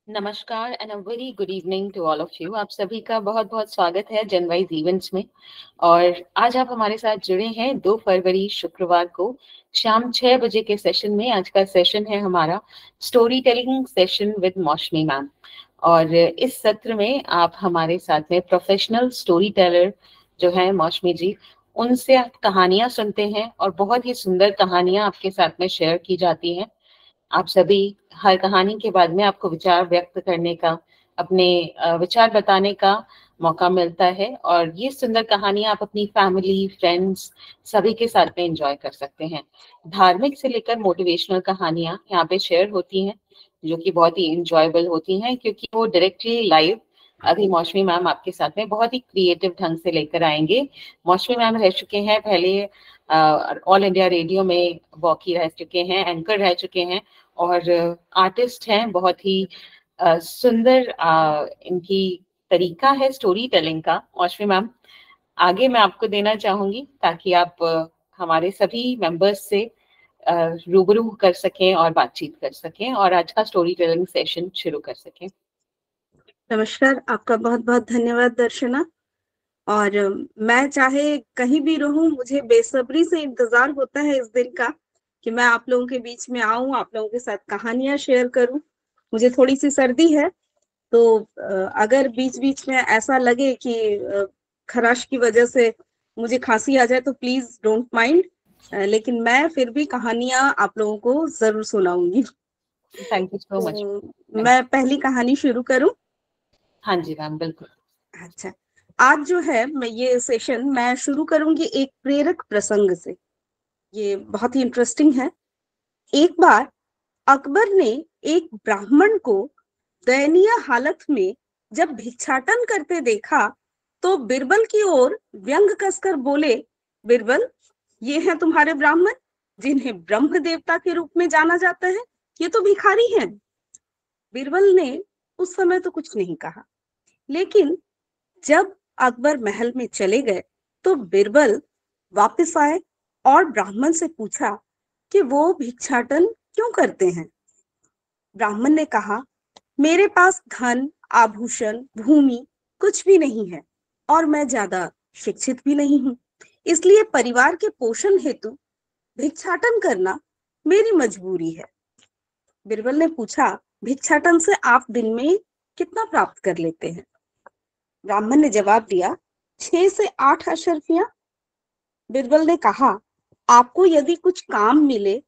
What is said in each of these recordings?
नमस्कार and a very good evening to all of you. आप सभी का बहुत बहुत स्वागत है जनवाइज इवेंट्स में। और आज आप हमारे साथ जुड़े हैं 2 फरवरी शुक्रवार को शाम 6 बजे के सेशन में। आज का सेशन है हमारा स्टोरी टेलिंग सेशन विद मौसमी मैम। और इस सत्र में आप हमारे साथ में प्रोफेशनल स्टोरी टेलर जो है मौसमी जी, उनसे आप कहानियां सुनते हैं और बहुत ही सुंदर कहानियां आपके साथ में शेयर की जाती हैं। आप सभी हर कहानी के बाद में आपको विचार व्यक्त करने का, अपने विचार बताने का मौका मिलता है। और ये सुंदर कहानियां आप अपनी फैमिली, फ्रेंड्स सभी के साथ में एंजॉय कर सकते हैं। धार्मिक से लेकर मोटिवेशनल कहानियां यहाँ पे शेयर होती हैं, जो कि बहुत ही इंजॉयबल होती हैं, क्योंकि वो डायरेक्टली लाइव अभी मौसमी मैम आपके साथ में बहुत ही क्रिएटिव ढंग से लेकर आएंगे। मौसमी मैम रह चुके हैं पहले ऑल इंडिया रेडियो में, वॉकी रह चुके हैं, एंकर रह चुके हैं और आर्टिस्ट हैं। बहुत ही सुंदर इनकी तरीका है स्टोरी टेलिंग का। मौसमी मैम, आगे मैं आपको देना चाहूंगी ताकि आप हमारे सभी मेंबर्स से रूबरू कर सकें और बातचीत कर सकें और आज का स्टोरी टेलिंग सेशन शुरू कर सकें। नमस्कार, आपका बहुत बहुत धन्यवाद दर्शना। और मैं चाहे कहीं भी रहूं, मुझे बेसब्री से इंतजार होता है इस दिन का कि मैं आप लोगों के बीच में आऊं, आप लोगों के साथ कहानियां शेयर करूं। मुझे थोड़ी सी सर्दी है, तो अगर बीच बीच में ऐसा लगे कि खराश की वजह से मुझे खांसी आ जाए तो प्लीज डोंट माइंड। लेकिन मैं फिर भी कहानियां आप लोगों को जरूर सुनाऊंगी। Thank you so much. तो मैं पहली कहानी शुरू करूं। हाँ जी मैम, बिल्कुल। अच्छा, आज जो है मैं ये सेशन मैं शुरू करूंगी एक प्रेरक प्रसंग से। ये बहुत ही इंटरेस्टिंग है। एक बार अकबर ने एक ब्राह्मण को दयनीय हालत में जब भिक्षाटन करते देखा, तो बिरबल की ओर व्यंग कसकर बोले, बिरबल, ये हैं तुम्हारे ब्राह्मण जिन्हें ब्रह्म देवता के रूप में जाना जाता है। ये तो भिखारी हैं। बिरबल ने उस समय तो कुछ नहीं कहा, लेकिन जब अकबर महल में चले गए तो बिरबल वापस आए और ब्राह्मण से पूछा कि वो भिक्षाटन क्यों करते हैं। ब्राह्मण ने कहा, मेरे पास धन, आभूषण, भूमि कुछ भी नहीं है और मैं ज्यादा शिक्षित भी नहीं हूँ, इसलिए परिवार के पोषण हेतु भिक्षाटन करना मेरी मजबूरी है। बिरबल ने पूछा, भिक्षाटन से आप दिन में कितना प्राप्त कर लेते हैं। ब्राह्मण ने जवाब दिया, 6 से 8 अशर्फियां। बिरबल ने कहा, आपको यदि कुछ काम मिले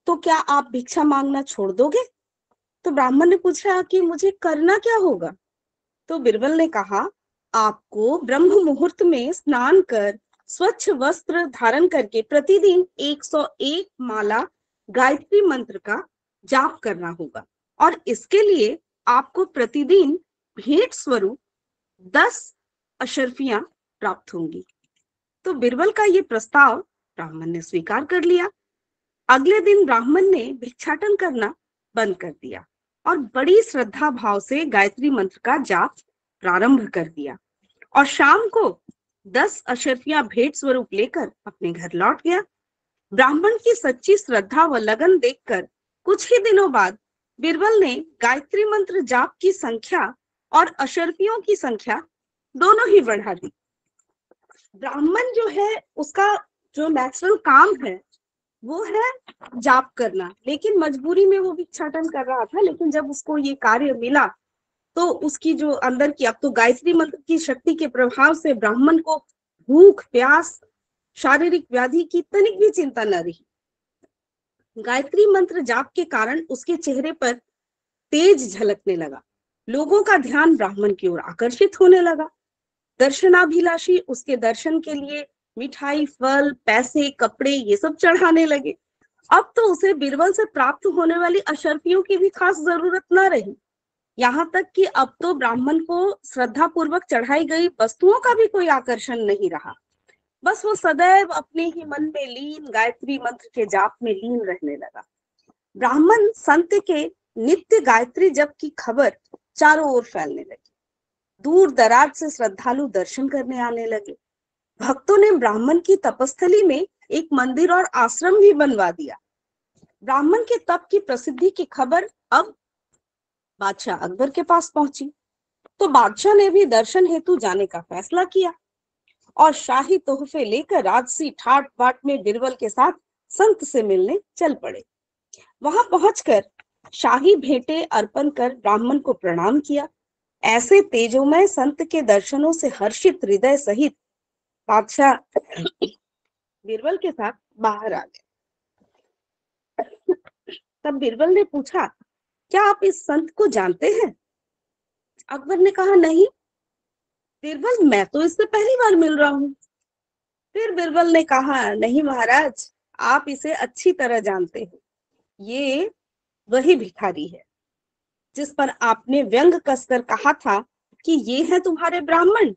तो क्या आप भिक्षा मांगना छोड़ दोगे। तो ब्राह्मण ने पूछा कि मुझे करना क्या होगा। तो बिरबल ने कहा, आपको ब्रह्म मुहूर्त में स्नान कर स्वच्छ वस्त्र धारण करके प्रतिदिन 101 माला गायत्री मंत्र का जाप करना होगा और इसके लिए आपको प्रतिदिन भेंट स्वरूप 10 अशर्फियां प्राप्त होंगी। तो बिरबल का ये प्रस्ताव ब्राह्मण ने स्वीकार कर लिया। अगले दिन ब्राह्मण ने भिक्षाटन करना बंद कर दिया और बड़ी श्रद्धा भाव से गायत्री मंत्र का जाप प्रारंभ कर दिया और शाम को 10 अशर्फियां भेंट स्वरूप लेकर अपने घर लौट गया। ब्राह्मण की सच्ची श्रद्धा व लगन देखकर कुछ ही दिनों बाद बिरबल ने गायत्री मंत्र जाप की संख्या और अशर्फियों की संख्या दोनों ही बढ़ा दी। ब्राह्मण जो है उसका जो नेचुरल काम है वो है जाप करना, लेकिन मजबूरी में वो भिक्षाटन कर रहा था। लेकिन जब उसको ये कार्य मिला तो उसकी जो अंदर की, अब तो गायत्री मंत्र की शक्ति के प्रभाव से ब्राह्मण को भूख, प्यास, शारीरिक व्याधि की तनिक भी चिंता न रही। गायत्री मंत्र जाप के कारण उसके चेहरे पर तेज झलकने लगा। लोगों का ध्यान ब्राह्मण की ओर आकर्षित होने लगा। दर्शनाभिलाषी उसके दर्शन के लिए मिठाई, फल, पैसे, कपड़े ये सब चढ़ाने लगे। अब तो उसे बिरबल से प्राप्त होने वाली अशर्फियों की भी खास जरूरत न रही। यहाँ तक कि अब तो ब्राह्मण को श्रद्धा पूर्वक चढ़ाई गई वस्तुओं का भी कोई आकर्षण नहीं रहा। बस वो सदैव अपने ही मन में लीन गायत्री मंत्र के जाप में लीन रहने लगा। ब्राह्मण संत के नित्य गायत्री जप की खबर चारों ओर फैलने लगी। दूर दराज से श्रद्धालु दर्शन करने आने लगे। भक्तों ने ब्राह्मण की तपस्थली में एक मंदिर और आश्रम भी बनवा दिया। ब्राह्मण के तप की प्रसिद्धि की खबर अब बादशाह अकबर के पास पहुंची तो बादशाह ने भी दर्शन हेतु जाने का फैसला किया और शाही तोहफे लेकर राजसी ठाट बाट में बीरबल के साथ संत से मिलने चल पड़े। वहां पहुंचकर शाही भेंटे अर्पण कर ब्राह्मण को प्रणाम किया। ऐसे तेजोमय संत के दर्शनों से हर्षित हृदय सहित बादशाह बीरबल के साथ बाहर आ गए। तब बीरबल ने पूछा, क्या आप इस संत को जानते हैं? अकबर ने कहा, नहीं बीरबल, मैं तो इससे पहली बार मिल रहा हूँ। फिर बीरबल ने कहा, नहीं महाराज, आप इसे अच्छी तरह जानते हैं। ये वही भिखारी है जिस पर आपने व्यंग कसकर कहा था कि ये है तुम्हारे ब्राह्मण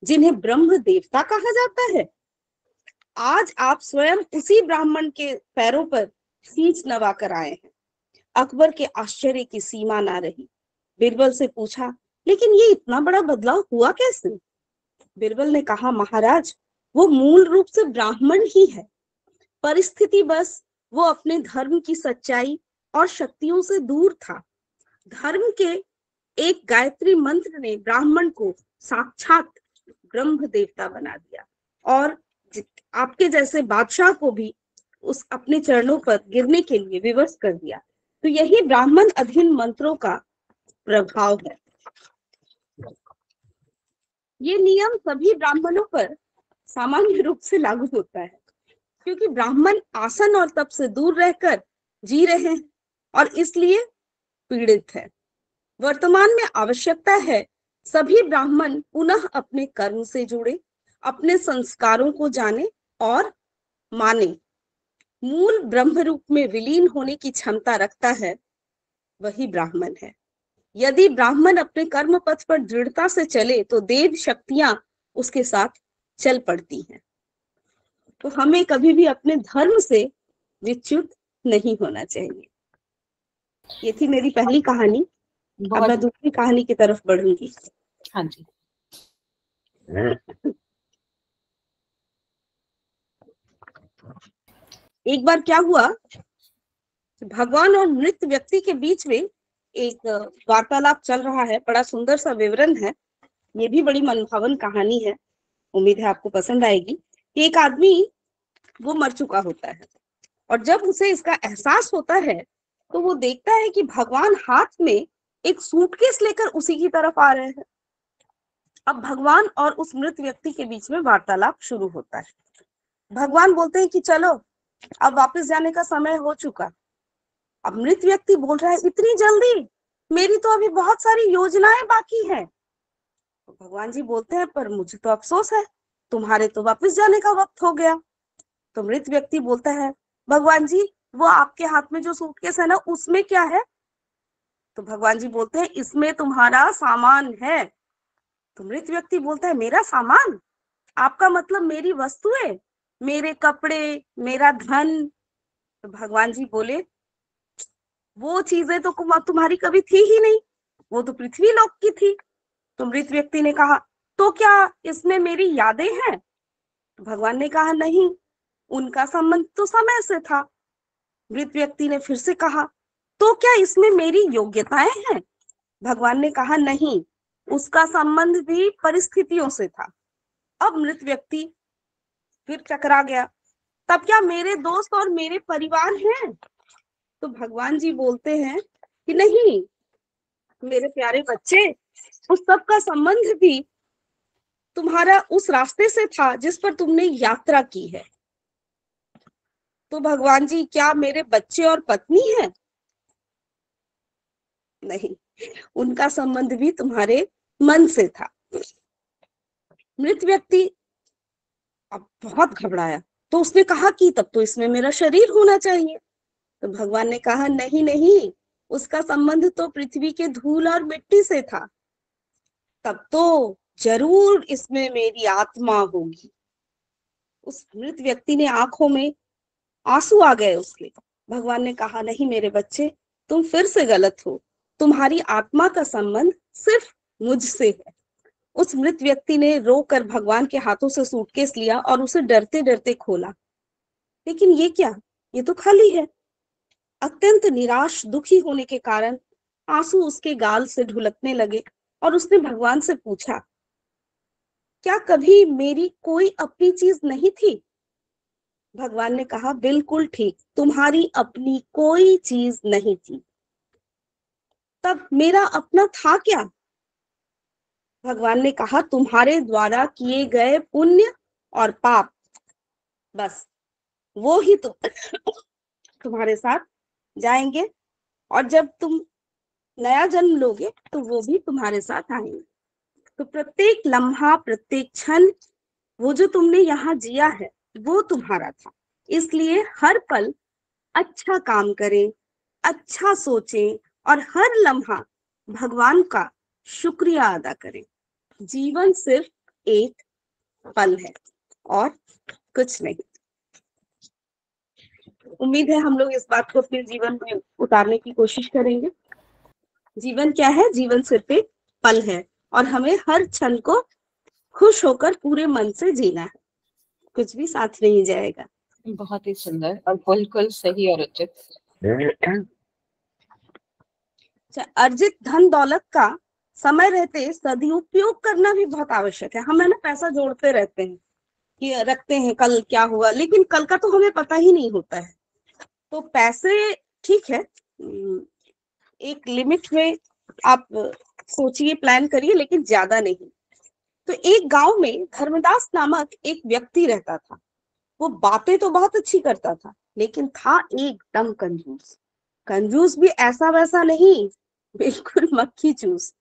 जिन्हें ब्रह्म देवता कहा जाता है। आज आप स्वयं उसी ब्राह्मण के पैरों पर शीश नवा कर आए हैं। अकबर के आश्चर्य की सीमा ना रही। बीरबल से पूछा, लेकिन ये इतना बड़ा बदलाव हुआ कैसे? बीरबल ने कहा, महाराज, वो मूल रूप से ब्राह्मण ही है। परिस्थिति बस वो अपने धर्म की सच्चाई और शक्तियों से दूर था। धर्म के एक गायत्री मंत्र ने ब्राह्मण को साक्षात ब्रह्म देवता बना दिया और आपके जैसे बादशाह को भी उस अपने चरणों पर गिरने के लिए विवश कर दिया। तो यही ब्राह्मण अधीन मंत्रों का प्रभाव है। ये नियम सभी ब्राह्मणों पर सामान्य रूप से लागू होता है, क्योंकि ब्राह्मण आसन और तप से दूर रहकर जी रहे हैं और इसलिए पीड़ित है। वर्तमान में आवश्यकता है सभी ब्राह्मण पुनः अपने कर्म से जुड़े, अपने संस्कारों को जाने और माने। मूल ब्रह्म रूप में विलीन होने की क्षमता रखता है वही ब्राह्मण है। यदि ब्राह्मण अपने कर्म पथ पर दृढ़ता से चले तो देव शक्तियां उसके साथ चल पड़ती हैं। तो हमें कभी भी अपने धर्म से विच्युत नहीं होना चाहिए। ये थी मेरी पहली कहानी। अब मैं दूसरी कहानी की तरफ बढ़ूंगी। हाँ जी। एक बार क्या हुआ, भगवान और मृत व्यक्ति के बीच में एक वार्तालाप चल रहा है। बड़ा सुंदर सा विवरण है। ये भी बड़ी मनभावन कहानी है। उम्मीद है आपको पसंद आएगी। एक आदमी वो मर चुका होता है और जब उसे इसका एहसास होता है तो वो देखता है कि भगवान हाथ में एक सूटकेस लेकर उसी की तरफ आ रहे हैं। अब भगवान और उस मृत व्यक्ति के बीच में वार्तालाप शुरू होता है। भगवान बोलते हैं कि चलो अब वापस जाने का समय हो चुका। अब मृत व्यक्ति बोल रहा है, इतनी जल्दी? मेरी तो अभी बहुत सारी योजनाएं बाकी हैं। तो भगवान जी बोलते हैं, पर मुझे तो अफसोस है, तुम्हारे तो वापस जाने का वक्त हो गया। तो मृत व्यक्ति बोलता है, भगवान जी, वो आपके हाथ में जो सूटकेस है ना, उसमें क्या है? तो भगवान जी बोलते हैं, इसमें तुम्हारा सामान है। तो मृत व्यक्ति बोलता है, मेरा सामान? आपका मतलब मेरी वस्तुएं, मेरे कपड़े, मेरा धन? तो भगवान जी बोले, वो चीजें तो तुम्हारी कभी थी ही नहीं, वो तो पृथ्वी लोक की थी। तो मृत व्यक्ति ने कहा, तो क्या इसमें मेरी यादें हैं? तो भगवान ने कहा, नहीं, उनका संबंध तो समय से था। मृत व्यक्ति ने फिर से कहा, तो क्या इसमें मेरी योग्यताएं हैं? भगवान ने कहा, नहीं, उसका संबंध भी परिस्थितियों से था। अब मृत व्यक्ति फिर चकरा गया, तब क्या मेरे दोस्त और मेरे परिवार हैं? तो भगवान जी बोलते हैं कि नहीं मेरे प्यारे बच्चे, उस सब का संबंध भी तुम्हारा उस रास्ते से था जिस पर तुमने यात्रा की है। तो भगवान जी, क्या मेरे बच्चे और पत्नी हैं? नहीं, उनका संबंध भी तुम्हारे मन से था। मृत व्यक्ति अब बहुत घबराया, तो उसने कहा कि तब तो इसमें मेरा शरीर होना चाहिए। तो भगवान ने कहा, नहीं नहीं, उसका संबंध तो पृथ्वी के धूल और मिट्टी से था। तब तो जरूर इसमें मेरी आत्मा होगी। उस मृत व्यक्ति ने आंखों में आंसू आ गए उसके। भगवान ने कहा, नहीं मेरे बच्चे, तुम फिर से गलत हो। तुम्हारी आत्मा का संबंध सिर्फ मुझसे है। उस मृत व्यक्ति ने रोकर भगवान के हाथों से सूटकेस लिया और उसे डरते डरते खोला। लेकिन ये क्या, ये तो खाली है। अत्यंत निराश दुखी होने के कारण आंसू उसके गाल से ढुलकने लगे और उसने भगवान से पूछा, क्या कभी मेरी कोई अपनी चीज नहीं थी? भगवान ने कहा, बिल्कुल ठीक, तुम्हारी अपनी कोई चीज नहीं थी। तब मेरा अपना था क्या? भगवान ने कहा, तुम्हारे द्वारा किए गए पुण्य और पाप, बस वो ही तुम्हारे साथ जाएंगे, और जब तुम नया जन्म लोगे तो वो भी तुम्हारे साथ आएंगे। तो प्रत्येक लम्हा, प्रत्येक क्षण, वो जो तुमने यहाँ जिया है वो तुम्हारा था। इसलिए हर पल अच्छा काम करें, अच्छा सोचें और हर लम्हा भगवान का शुक्रिया अदा करें। जीवन सिर्फ एक पल है और कुछ नहीं। उम्मीद है हम लोग इस बात को अपने जीवन में उतारने की कोशिश करेंगे। जीवन क्या है? जीवन सिर्फ एक पल है और हमें हर क्षण को खुश होकर पूरे मन से जीना है, कुछ भी साथ नहीं जाएगा। बहुत ही सुंदर और बिल्कुल सही और उचित। अर्जित धन दौलत का समय रहते सदुपयोग करना भी बहुत आवश्यक है। हम है ना पैसा जोड़ते रहते हैं कि रखते हैं कल क्या हुआ, लेकिन कल का तो हमें पता ही नहीं होता है। तो पैसे ठीक है, एक लिमिट में आप सोचिए, प्लान करिए, लेकिन ज्यादा नहीं। तो एक गांव में धर्मदास नामक एक व्यक्ति रहता था। वो बातें तो बहुत अच्छी करता था, लेकिन था एकदम कंजूस। कंजूस भी ऐसा वैसा नहीं, बिल्कुल मक्खी चूस।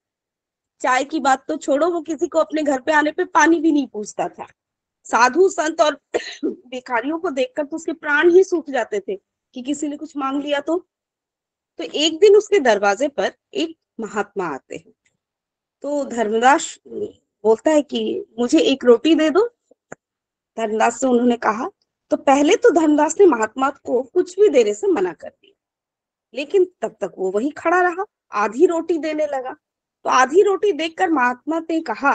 चाय की बात तो छोड़ो, वो किसी को अपने घर पे आने पे पानी भी नहीं पूछता था। साधु संत और भिखारियों को देखकर तो उसके प्राण ही सूख जाते थे कि किसी ने कुछ मांग लिया तो एक दिन उसके दरवाजे पर एक महात्मा आते हैं। तो धर्मदास बोलता है कि मुझे एक रोटी दे दो। धर्मदास से उन्होंने कहा, तो पहले तो धर्मदास ने महात्मा को कुछ भी देने से मना कर दिया, लेकिन तब तक वो वही खड़ा रहा, आधी रोटी देने लगा। तो आधी रोटी देखकर महात्मा ने कहा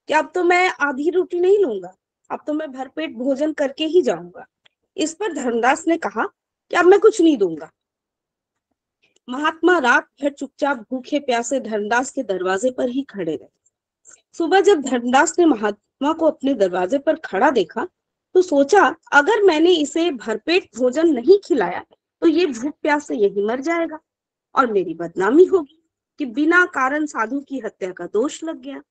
कि अब तो मैं आधी रोटी नहीं लूंगा, अब तो मैं भरपेट भोजन करके ही जाऊंगा। इस पर धर्मदास ने कहा कि अब मैं कुछ नहीं दूंगा। महात्मा रात भर चुपचाप भूखे प्यासे धर्मदास के दरवाजे पर ही खड़े रहे। सुबह जब धर्मदास ने महात्मा को अपने दरवाजे पर खड़ा देखा तो सोचा, अगर मैंने इसे भरपेट भोजन नहीं खिलाया तो ये भूख प्यास से यही मर जाएगा और मेरी बदनामी होगी कि बिना कारण साधु की हत्या का दोष लग गया।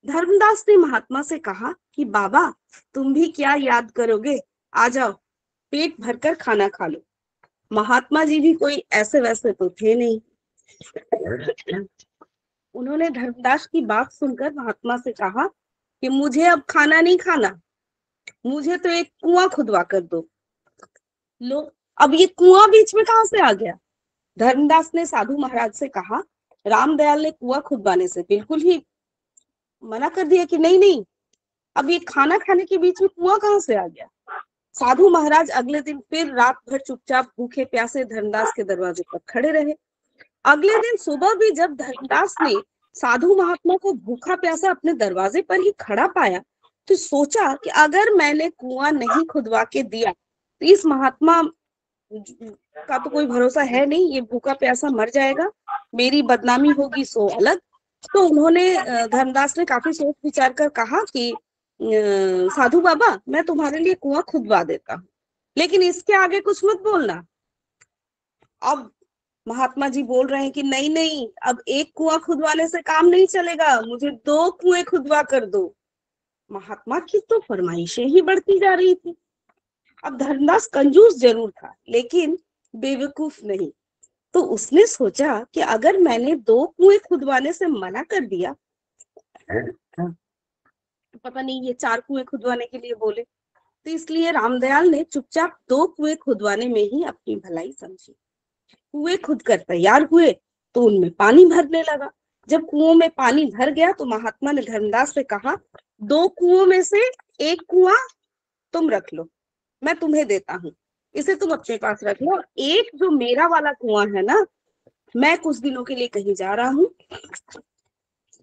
धर्मदास ने महात्मा से कहा कि बाबा, तुम भी क्या याद करोगे, आ जाओ, पेट भरकर खाना खा लो। महात्मा जी भी कोई ऐसे वैसे तो थे नहीं। उन्होंने धर्मदास की बात सुनकर महात्मा से कहा कि मुझे अब खाना नहीं खाना, मुझे तो एक कुआं खुदवा कर दो। लो, अब ये कुआं बीच में कहां से आ गया? धर्मदास ने साधु महाराज से कहा, रामदयाल ने कुआं खुदवाने से बिल्कुल ही मना कर दिया कि नहीं नहीं, अब ये खाना खाने के बीच में कुआं कहां से आ गया? साधु महाराज अगले दिन फिर रात भर चुपचाप भूखे प्यासे धर्मदास के दरवाजे पर खड़े रहे। अगले दिन सुबह भी जब धर्मदास ने साधु महात्मा को भूखा प्यासा अपने दरवाजे पर ही खड़ा पाया तो सोचा कि अगर मैंने कुआं नहीं खुदवा के दिया तो इस महात्मा का तो कोई भरोसा है नहीं, ये भूखा प्यासा मर जाएगा, मेरी बदनामी होगी सो अलग। तो उन्होंने धर्मदास ने काफी सोच विचार कर कहा कि साधु बाबा, मैं तुम्हारे लिए कुआं खुदवा देता हूँ, लेकिन इसके आगे कुछ मत बोलना। अब महात्मा जी बोल रहे हैं कि नहीं नहीं, अब एक कुआं खुदवाने से काम नहीं चलेगा, मुझे 2 कुएं खुदवा कर दो। महात्मा की तो फरमाइशें ही बढ़ती जा रही थी। अब धर्मदास कंजूस जरूर था लेकिन बेवकूफ नहीं। तो उसने सोचा कि अगर मैंने 2 कुएं खुदवाने से मना कर दिया तो पता नहीं ये 4 कुएं खुदवाने के लिए बोले। तो इसलिए रामदयाल ने चुपचाप 2 कुएं खुदवाने में ही अपनी भलाई समझी। कुएं खुद कर तैयार हुए तो उनमें पानी भरने लगा। जब कुओं में पानी भर गया तो महात्मा ने धर्मदास से कहा, 2 कुओं में से एक कुआं तुम रख लो, मैं तुम्हें देता हूँ, इसे तुम अपने पास रख लो। एक जो मेरा वाला कुआं है ना, मैं कुछ दिनों के लिए कहीं जा रहा हूँ,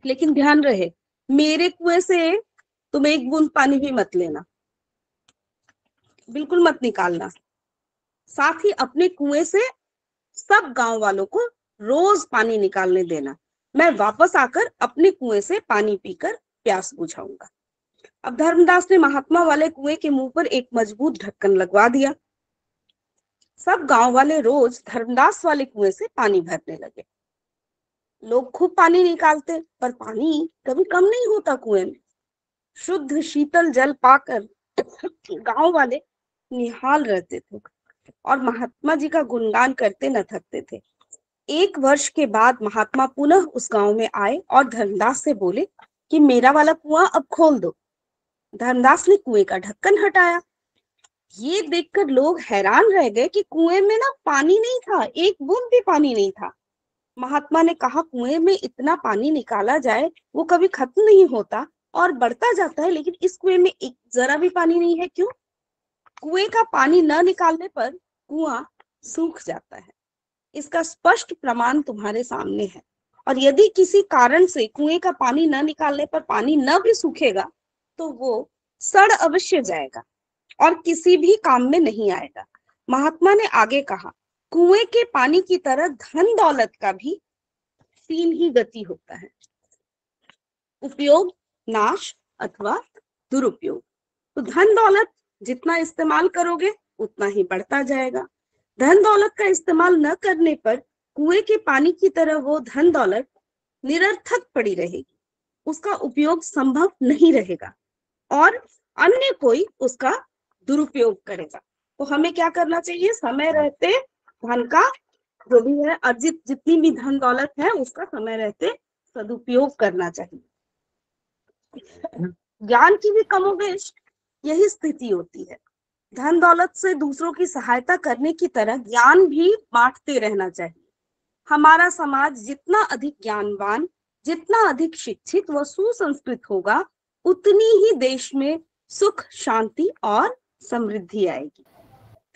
लेकिन ध्यान रहे मेरे कुएं से तुम एक बूंद पानी भी मत लेना, बिल्कुल मत निकालना। साथ ही अपने कुएं से सब गांव वालों को रोज पानी निकालने देना। मैं वापस आकर अपने कुएं से पानी पीकर प्यास बुझाऊंगा। अब धर्मदास ने महात्मा वाले कुएं के मुंह पर एक मजबूत ढक्कन लगवा दिया। सब गांव वाले रोज धर्मदास वाले कुएं से पानी भरने लगे। लोग खूब पानी निकालते, पर पानी कभी कम नहीं होता कुएं में। शुद्ध शीतल जल पाकर गांव वाले निहाल रहते थे और महात्मा जी का गुणगान करते न थकते थे। 1 वर्ष के बाद महात्मा पुनः उस गांव में आए और धर्मदास से बोले कि मेरा वाला कुआं अब खोल दो। धर्मदास ने कुएं का ढक्कन हटाया। ये देखकर लोग हैरान रह गए कि कुएं में ना पानी नहीं था, एक बूंद भी पानी नहीं था। महात्मा ने कहा, कुएं में इतना पानी निकाला जाए वो कभी खत्म नहीं होता और बढ़ता जाता है, लेकिन इस कुएं में एक जरा भी पानी नहीं है। क्यों? कुएं का पानी न निकालने पर कुआं सूख जाता है। इसका स्पष्ट प्रमाण तुम्हारे सामने है। और यदि किसी कारण से कुएं का पानी न निकालने पर पानी न भी सूखेगा तो वो सड़ अवश्य जाएगा और किसी भी काम में नहीं आएगा। महात्मा ने आगे कहा, कुएं के पानी की तरह धन दौलत का भी 3 ही गति होता है, उपयोग, नाश अथवा दुरुपयोग। तो धन दौलत जितना इस्तेमाल करोगे उतना ही बढ़ता जाएगा। धन दौलत का इस्तेमाल न करने पर कुएं के पानी की तरह वो धन दौलत निरर्थक पड़ी रहेगी, उसका उपयोग संभव नहीं रहेगा और अन्य कोई उसका दुरुपयोग करेगा। तो हमें क्या करना चाहिए? समय रहते धन का जो भी है, अर्जित जितनी भी धन दौलत है उसका समय रहते सदुपयोग करना चाहिए। ज्ञान की भी कमोबेश यही स्थिति होती है। धन दौलत से दूसरों की सहायता करने की तरह ज्ञान भी बांटते रहना चाहिए। हमारा समाज जितना अधिक ज्ञानवान, जितना अधिक शिक्षित व सुसंस्कृत होगा, उतनी ही देश में सुख, शांति और समृद्धि आएगी।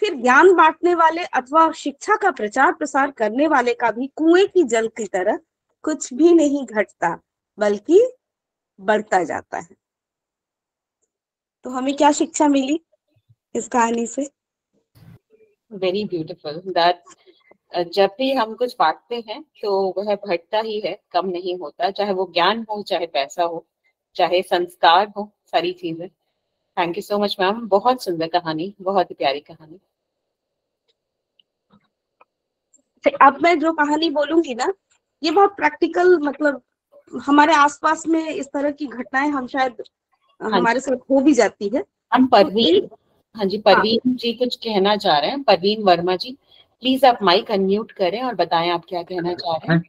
फिर ज्ञान बांटने वाले अथवा शिक्षा का प्रचार प्रसार करने वाले का भी कुएं की जल की तरह कुछ भी नहीं घटता, बल्कि बढ़ता जाता है। तो हमें क्या शिक्षा मिली इस कहानी से? वेरी ब्यूटीफुल दैट जब भी हम कुछ बांटते हैं तो वह बढ़ता ही है, कम नहीं होता, चाहे वो ज्ञान हो, चाहे पैसा हो, चाहे संस्कार हो, सारी चीजें। Thank you so much ma'am, बहुत सुंदर कहानी, बहुत ही प्यारी कहानी। अब मैं जो कहानी बोलूंगी ना, ये बहुत प्रैक्टिकल, मतलब हमारे आसपास में इस तरह की घटनाएं हम शायद हमारे साथ हो भी जाती है। हम परवीन, हाँ जी, परवीन जी कुछ कहना चाह रहे हैं। परवीन वर्मा जी, प्लीज आप माइक अनम्यूट करें और बताएं आप क्या कहना चाह रहे हैं।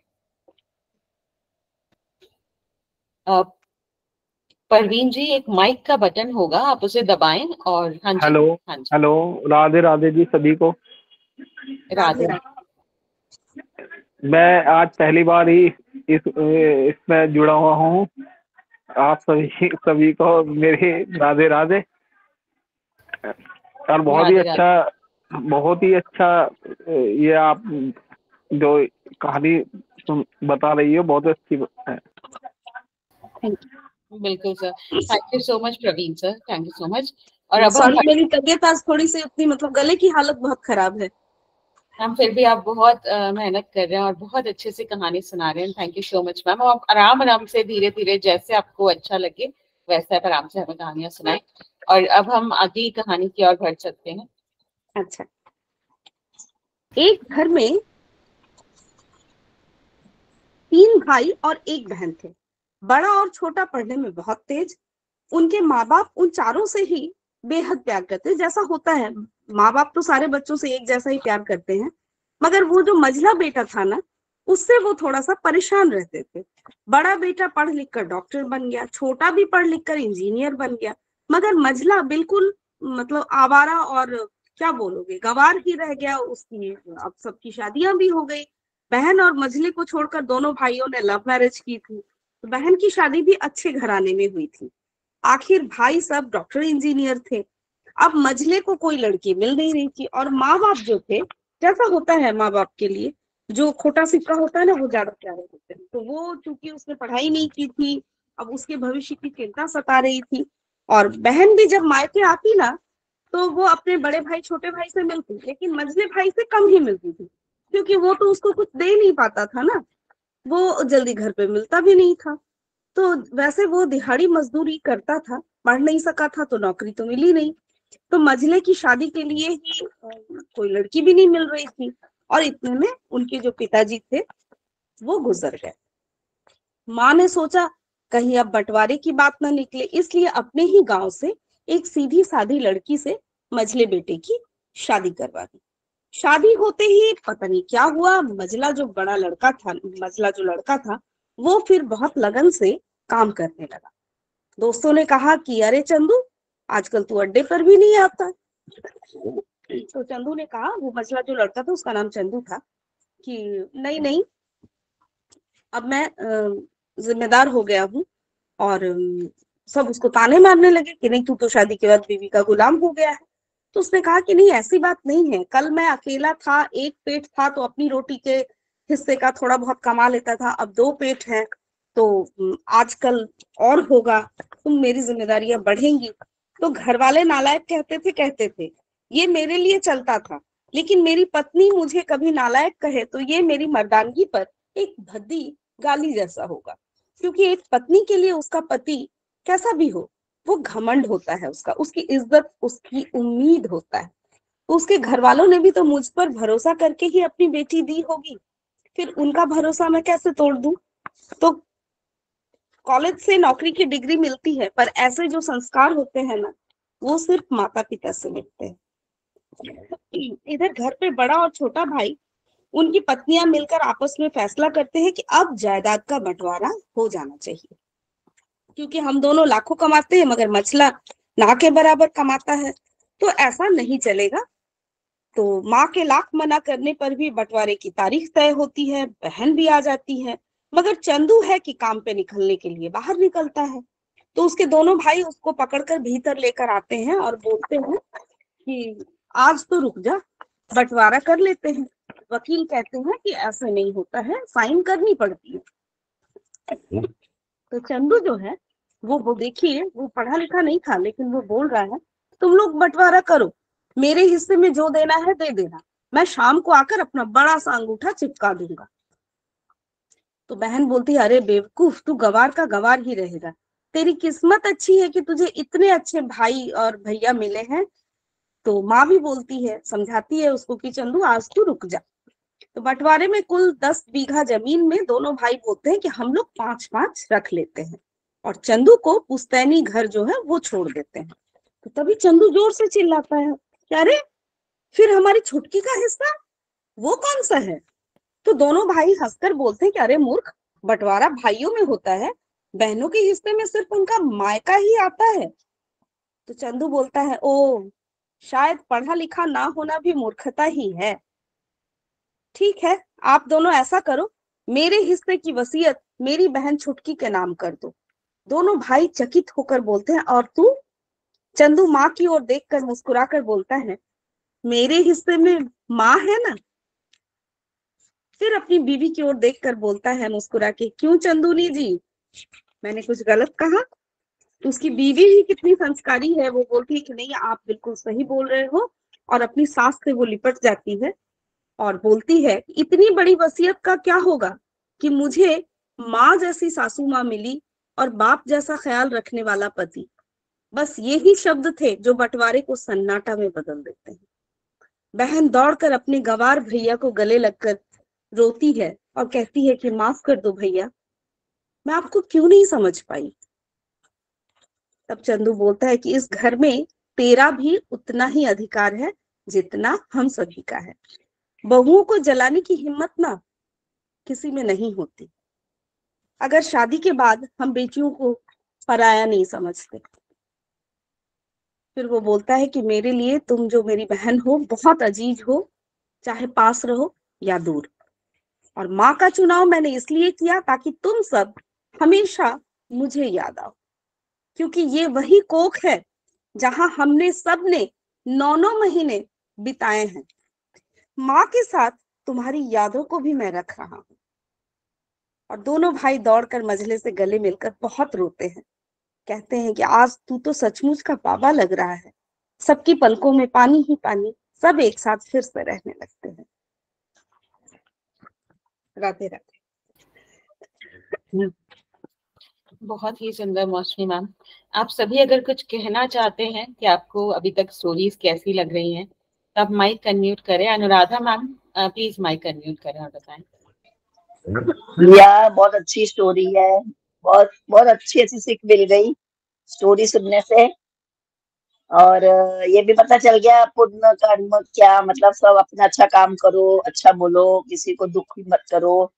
परवीन जी, एक माइक का बटन होगा, आप उसे दबाएं और हाँ जी। हेलो, हाँ जी, हेलो, राधे राधे जी सभी को। राधे। मैं आज पहली बार ही इसमें जुड़ा हुआ हूँ। आप सभी को मेरे राधे राधे। और बहुत ही अच्छा ये आप जो कहानी बता रही हो, बहुत अच्छी है। बिल्कुल sir, thank you so much Praveen sir, thank you so much. और अब मेरी तबीयत आज थोड़ी सी उतनी, मतलब गले की हालत बहुत खराब है। मैम फिर भी आप बहुत मेहनत कर रहे हैं और बहुत अच्छे से कहानी सुना रहे हैं। Thank you so much ma'am. आप आराम से धीरे धीरे जैसे आपको अच्छा लगे वैसे आप आराम से हमें कहानियां सुनाएं। और अब हम अगली कहानी की ओर बढ़ सकते हैं। अच्छा, एक घर में 3 भाई और 1 बहन थे। बड़ा और छोटा पढ़ने में बहुत तेज। उनके माँ बाप उन चारों से ही बेहद प्यार करते। जैसा होता है, माँ बाप तो सारे बच्चों से एक जैसा ही प्यार करते हैं, मगर वो जो मझला बेटा था ना, उससे वो थोड़ा सा परेशान रहते थे। बड़ा बेटा पढ़ लिख कर डॉक्टर बन गया, छोटा भी पढ़ लिख कर इंजीनियर बन गया, मगर मझला बिल्कुल, मतलब आवारा और क्या बोलोगे, गंवार ही रह गया। उसकी अब सबकी शादियां भी हो गई। बहन और मझली को छोड़कर दोनों भाइयों ने लव मैरिज की थी। बहन की शादी भी अच्छे घराने में हुई थी। आखिर भाई सब डॉक्टर इंजीनियर थे। अब मझले को कोई लड़की मिल नहीं रही थी और माँ बाप जो थे, जैसा होता है माँ बाप के लिए, जो खोटा सिक्का होता है ना, वो ज्यादा प्यारे होते हैं। तो वो चूंकि उसने पढ़ाई नहीं की थी, अब उसके भविष्य की चिंता सता रही थी। और बहन भी जब मायके आती ना, तो वो अपने बड़े भाई छोटे भाई से मिलती, लेकिन मझले भाई से कम ही मिलती थी। क्योंकि वो तो उसको कुछ दे नहीं पाता था ना, वो जल्दी घर पे मिलता भी नहीं था। तो वैसे वो दिहाड़ी मजदूरी करता था, पढ़ नहीं सका था तो नौकरी तो मिली नहीं। तो मझले की शादी के लिए ही कोई लड़की भी नहीं मिल रही थी, और इतने में उनके जो पिताजी थे वो गुजर गए। माँ ने सोचा कहीं अब बंटवारे की बात ना निकले, इसलिए अपने ही गांव से एक सीधी सादी लड़की से मझले बेटे की शादी करवा दी। शादी होते ही पता नहीं क्या हुआ, मझला जो लड़का था वो फिर बहुत लगन से काम करने लगा। दोस्तों ने कहा कि अरे चंदू, आजकल तू अड्डे पर भी नहीं आता। तो चंदू ने कहा, वो मझला जो लड़का था उसका नाम चंदू था, कि नहीं नहीं, अब मैं जिम्मेदार हो गया हूँ। और सब उसको ताने मारने लगे कि नहीं, तू तो शादी के बाद बीवी का गुलाम हो गया है। तो उसने कहा कि नहीं, ऐसी बात नहीं है, कल मैं अकेला था, एक पेट था तो अपनी रोटी के हिस्से का थोड़ा बहुत कमा लेता था, अब दो पेट है तो आजकल और होगा, तुम मेरी जिम्मेदारियां बढ़ेंगी। तो घर वाले नालायक कहते थे ये मेरे लिए चलता था, लेकिन मेरी पत्नी मुझे कभी नालायक कहे तो ये मेरी मर्दानगी पर एक भद्दी गाली जैसा होगा। क्योंकि एक पत्नी के लिए उसका पति कैसा भी हो, वो घमंड होता है उसका, उसकी इज्जत, उसकी उम्मीद होता है। तो उसके घर वालों ने भी तो मुझ पर भरोसा करके ही अपनी बेटी दी होगी, फिर उनका भरोसा मैं कैसे तोड़ दूं। तो कॉलेज से नौकरी की डिग्री मिलती है, पर ऐसे जो संस्कार होते हैं ना, वो सिर्फ माता पिता से मिलते हैं। इधर घर पे बड़ा और छोटा भाई, उनकी पत्नियां मिलकर आपस में फैसला करते हैं कि अब जायदाद का बंटवारा हो जाना चाहिए, क्योंकि हम दोनों लाखों कमाते हैं मगर मछला ना के बराबर कमाता है, तो ऐसा नहीं चलेगा। तो माँ के लाख मना करने पर भी बंटवारे की तारीख तय होती है, बहन भी आ जाती है। मगर चंदू है कि काम पे निकलने के लिए बाहर निकलता है। तो उसके दोनों भाई उसको पकड़कर भीतर लेकर आते हैं और बोलते हैं कि आज तो रुक जा, बंटवारा कर लेते हैं। वकील कहते हैं कि ऐसा नहीं होता है, साइन करनी पड़ती है। तो चंदू जो है वो देखिए, वो पढ़ा लिखा नहीं था, लेकिन वो बोल रहा है तुम लोग बंटवारा करो, मेरे हिस्से में जो देना है दे देना, मैं शाम को आकर अपना बड़ा सा अंगूठा चिपका दूंगा। तो बहन बोलती है अरे बेवकूफ, तू गवार का गवार ही रहेगा, तेरी किस्मत अच्छी है कि तुझे इतने अच्छे भाई और भैया मिले हैं। तो माँ भी बोलती है, समझाती है उसको कि चंदू आज तू रुक जा। तो बंटवारे में कुल 10 बीघा जमीन में दोनों भाई बोलते हैं कि हम लोग 5-5 रख लेते हैं, और चंदू को पुश्तैनी घर जो है वो छोड़ देते हैं। तो तभी चंदू जोर से चिल्लाता है कि अरे, फिर हमारी छुटकी का हिस्सा वो कौन सा है। तो दोनों भाई हंसकर बोलते हैं कि अरे मूर्ख, बंटवारा भाइयों में होता है, बहनों के हिस्से में सिर्फ उनका मायका ही आता है। तो चंदू बोलता है ओ, शायद पढ़ा लिखा ना होना भी मूर्खता ही है। ठीक है, आप दोनों ऐसा करो, मेरे हिस्से की वसीयत मेरी बहन छुटकी के नाम कर दो। दोनों भाई चकित होकर बोलते हैं और तू। चंदू माँ की ओर देखकर मुस्कुराकर बोलता है मेरे हिस्से में माँ है ना। फिर अपनी बीवी की ओर देखकर बोलता है मुस्कुरा के, क्यों चंदूनी जी, मैंने कुछ गलत कहा। तो उसकी बीवी ही कितनी संस्कारी है, वो बोलती है कि नहीं, आप बिल्कुल सही बोल रहे हो, और अपनी सास से वो लिपट जाती है और बोलती है इतनी बड़ी वसीयत का क्या होगा कि मुझे माँ जैसी सासू माँ मिली और बाप जैसा ख्याल रखने वाला पति। बस यही शब्द थे जो बंटवारे को सन्नाटा में बदल देते हैं। बहन दौड़कर अपने गवार भैया को गले लगकर रोती है और कहती है कि माफ कर दो भैया, मैं आपको क्यों नहीं समझ पाई। तब चंदू बोलता है कि इस घर में तेरा भी उतना ही अधिकार है जितना हम सभी का है। बहुओं को जलाने की हिम्मत ना किसी में नहीं होती, अगर शादी के बाद हम बेटियों को पराया नहीं समझते। फिर वो बोलता है कि मेरे लिए तुम जो मेरी बहन हो बहुत अजीज हो, चाहे पास रहो या दूर। और माँ का चुनाव मैंने इसलिए किया ताकि तुम सब हमेशा मुझे याद आओ, क्योंकि ये वही कोख है जहां हमने सब ने 9-9 महीने बिताए हैं। माँ के साथ तुम्हारी यादों को भी मैं रख रहा हूँ। और दोनों भाई दौड़कर मझले से गले मिलकर बहुत रोते हैं, कहते हैं कि आज तू तो सचमुच का बाबा लग रहा है। सबकी पलकों में पानी ही पानी, सब एक साथ फिर से रहने लगते हैं। राधे राधे। बहुत ही सुंदर मौसमी मैम। आप सभी अगर कुछ कहना चाहते हैं कि आपको अभी तक स्टोरीज कैसी लग रही हैं, तो आप माइक अनम्यूट करें। Anuradha ma'am please mic unmute करें और बताएं। या बहुत अच्छी स्टोरी है, बहुत बहुत अच्छी अच्छी सीख मिल गई स्टोरी सुनने से। और ये भी पता चल गया पुण्य कर्म क्या मतलब, सब अपना अच्छा काम करो, अच्छा बोलो, किसी को दुखी मत करो,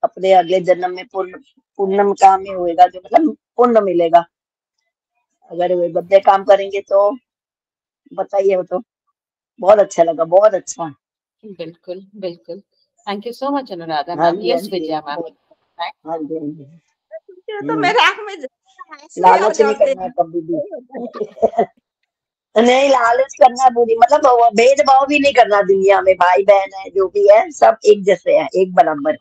अपने अगले जन्म में पुण्य काम ही होएगा, जो मतलब पुण्य मिलेगा अगर वे बदले काम करेंगे तो। बताइए, वो तो बहुत अच्छा लगा, बहुत अच्छा। बिल्कुल बिल्कुल, thank you so much Anuradha हाँ मैम। जी, हाँ यस जी, विजया मैम। हाँ जी, हाँ जी। तो मेरे आंख में आंसू ही आ लालच नहीं जाते करना है कभी भी। नहीं, लालच करना बुरी मतलब वो भेदभाव भी नहीं करना दुनिया में, भाई बहन है जो भी है सब एक जैसे है, एक बराबर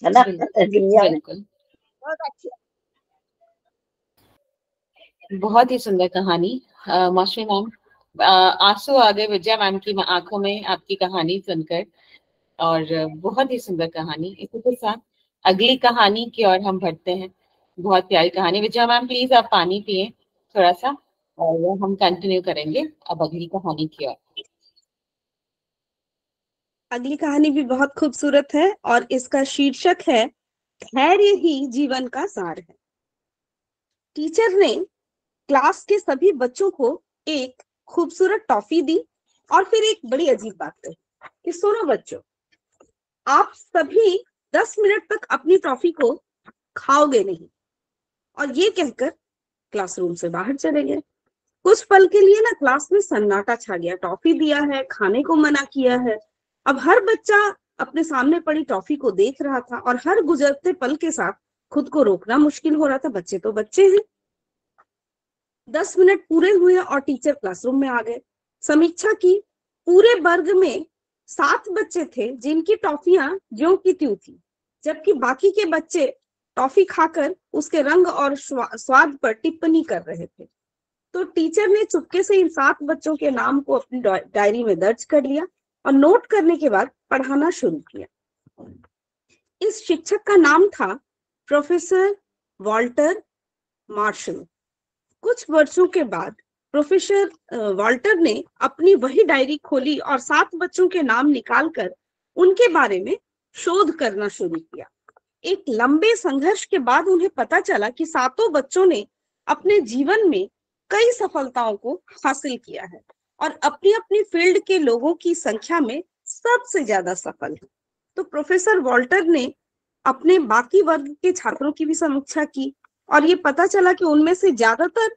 है ना दुनिया में। बिल्कुल, बहुत अच्छी। बहुत ही सुंदर कहानी मौसमी मैम। आंसू आ गए विजया मैम की आंखों में आपकी कहानी सुनकर, और बहुत ही सुंदर कहानी। इसी के साथ अगली कहानी की ओर हम बढ़ते हैं। बहुत प्यारी कहानी। विजया मैम प्लीज आप पानी पिए थोड़ा सा, और हम कंटिन्यू करेंगे अब अगली कहानी की ओर। अगली कहानी भी बहुत खूबसूरत है और इसका शीर्षक है धैर्य ही जीवन का सार है। टीचर ने क्लास के सभी बच्चों को एक खूबसूरत टॉफी दी और फिर एक बड़ी अजीब बात कही कि सुनो बच्चों, आप सभी 10 मिनट तक अपनी टॉफी को खाओगे नहीं। और ये कहकर क्लासरूम से बाहर चले गए। कुछ पल के लिए ना क्लास में सन्नाटा छा गया। टॉफी दिया है, खाने को मना किया है। अब हर बच्चा अपने सामने पड़ी टॉफी को देख रहा था और हर गुजरते पल के साथ खुद को रोकना मुश्किल हो रहा था। बच्चे तो बच्चे हैं। 10 मिनट पूरे हुए और टीचर क्लासरूम में आ गए। समीक्षा की। पूरे वर्ग में 7 बच्चे थे जिनकी टॉफियां ज्यों की त्यों थी, जबकि बाकी के बच्चे टॉफी खाकर उसके रंग और स्वाद पर टिप्पणी कर रहे थे। तो टीचर ने चुपके से इन 7 बच्चों के नाम को अपनी डायरी में दर्ज कर लिया और नोट करने के बाद पढ़ाना शुरू किया। इस शिक्षक का नाम था प्रोफेसर वॉल्टर मार्शल। कुछ वर्षों के बाद प्रोफेसर वॉल्टर ने अपनी वही डायरी खोली और 7 बच्चों के नाम निकालकर उनके बारे में शोध करना शुरू किया। एक लंबे संघर्ष के बाद उन्हें पता चला कि 7 बच्चों ने अपने जीवन में कई सफलताओं को हासिल किया है और अपनी अपनी फील्ड के लोगों की संख्या में सबसे ज्यादा सफल है। तो प्रोफेसर वॉल्टर ने अपने बाकी वर्ग के छात्रों की भी समीक्षा की और ये पता चला कि उनमें से ज्यादातर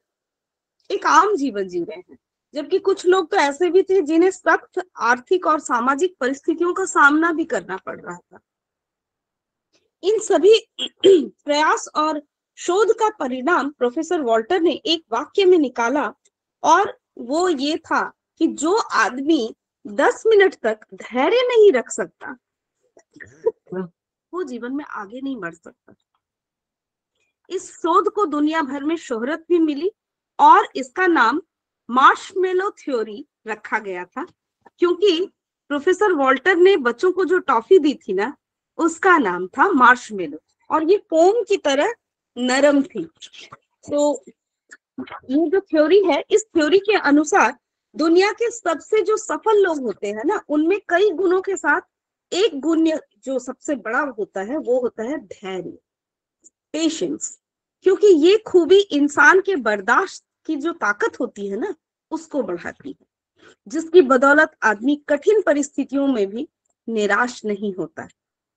एक आम जीवन जी रहे हैं, जबकि कुछ लोग तो ऐसे भी थे जिन्हें सख्त आर्थिक और सामाजिक परिस्थितियों का सामना भी करना पड़ रहा था। इन सभी प्रयास और शोध का परिणाम प्रोफेसर वॉल्टर ने एक वाक्य में निकाला और वो ये था कि जो आदमी 10 मिनट तक धैर्य नहीं रख सकता वो जीवन में आगे नहीं बढ़ सकता। इस शोध को दुनिया भर में शोहरत भी मिली और इसका नाम मार्शमेलो थ्योरी रखा गया था, क्योंकि प्रोफेसर वॉल्टर ने बच्चों को जो टॉफी दी थी ना, उसका नाम था मार्शमेलो और ये फोम की तरह नरम थी। तो ये जो थ्योरी है, इस थ्योरी के अनुसार दुनिया के सबसे जो सफल लोग होते हैं ना, उनमें कई गुणों के साथ एक गुण जो सबसे बड़ा होता है वो होता है धैर्य, पेशेंस। क्योंकि ये खूबी इंसान के बर्दाश्त की जो ताकत होती है ना, उसको बढ़ाती है, जिसकी बदौलत आदमी कठिन परिस्थितियों में भी निराश नहीं होता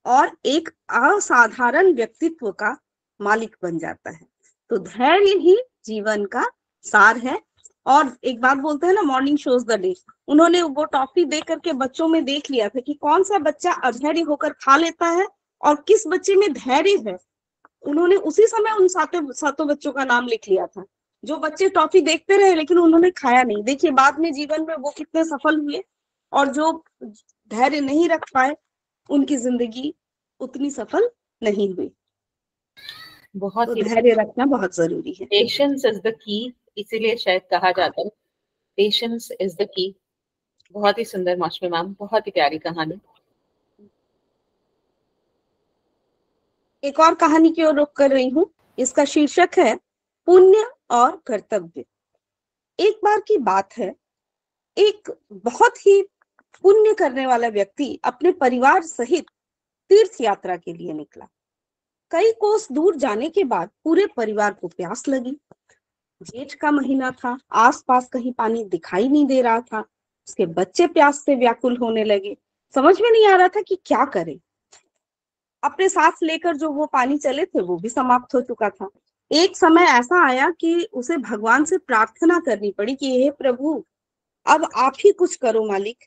और एक असाधारण व्यक्तित्व का मालिक बन जाता है। तो धैर्य ही जीवन का सार है। और एक बात बोलते हैं ना, मॉर्निंग शोज द डे। उन्होंने वो टॉफी दे करके बच्चों में देख लिया था कि कौन सा बच्चा अधैर्य होकर खा लेता है और किस बच्चे में धैर्य है। उन्होंने उसी समय उन 7 बच्चों का नाम लिख लिया था। जो बच्चे टॉफी देखते रहे लेकिन उन्होंने खाया नहीं, देखिए बाद में जीवन में वो कितने सफल हुए, और जो धैर्य नहीं रख पाए उनकी जिंदगी उतनी सफल नहीं हुई। बहुत तो ही धैर्य रखना बहुत जरूरी है। पेशेंस इज द की, इसीलिए शायद कहा जाता है पेशेंस इज द की। बहुत ही सुंदर मौसमी मैम, बहुत ही प्यारी कहानी। एक और कहानी की ओर रुख कर रही हूँ। इसका शीर्षक है पुण्य और कर्तव्य। एक बार की बात है, एक बहुत ही पुण्य करने वाला व्यक्ति अपने परिवार सहित तीर्थ यात्रा के लिए निकला। कई कोस दूर जाने के बाद पूरे परिवार को प्यास लगी। जेठ का महीना था, आसपास कहीं पानी दिखाई नहीं दे रहा था। उसके बच्चे प्यास से व्याकुल होने लगे। समझ में नहीं आ रहा था कि क्या करें। अपने साथ लेकर जो वो पानी चले थे वो भी समाप्त हो चुका था। एक समय ऐसा आया कि उसे भगवान से प्रार्थना करनी पड़ी कि हे प्रभु, अब आप ही कुछ करो मालिक।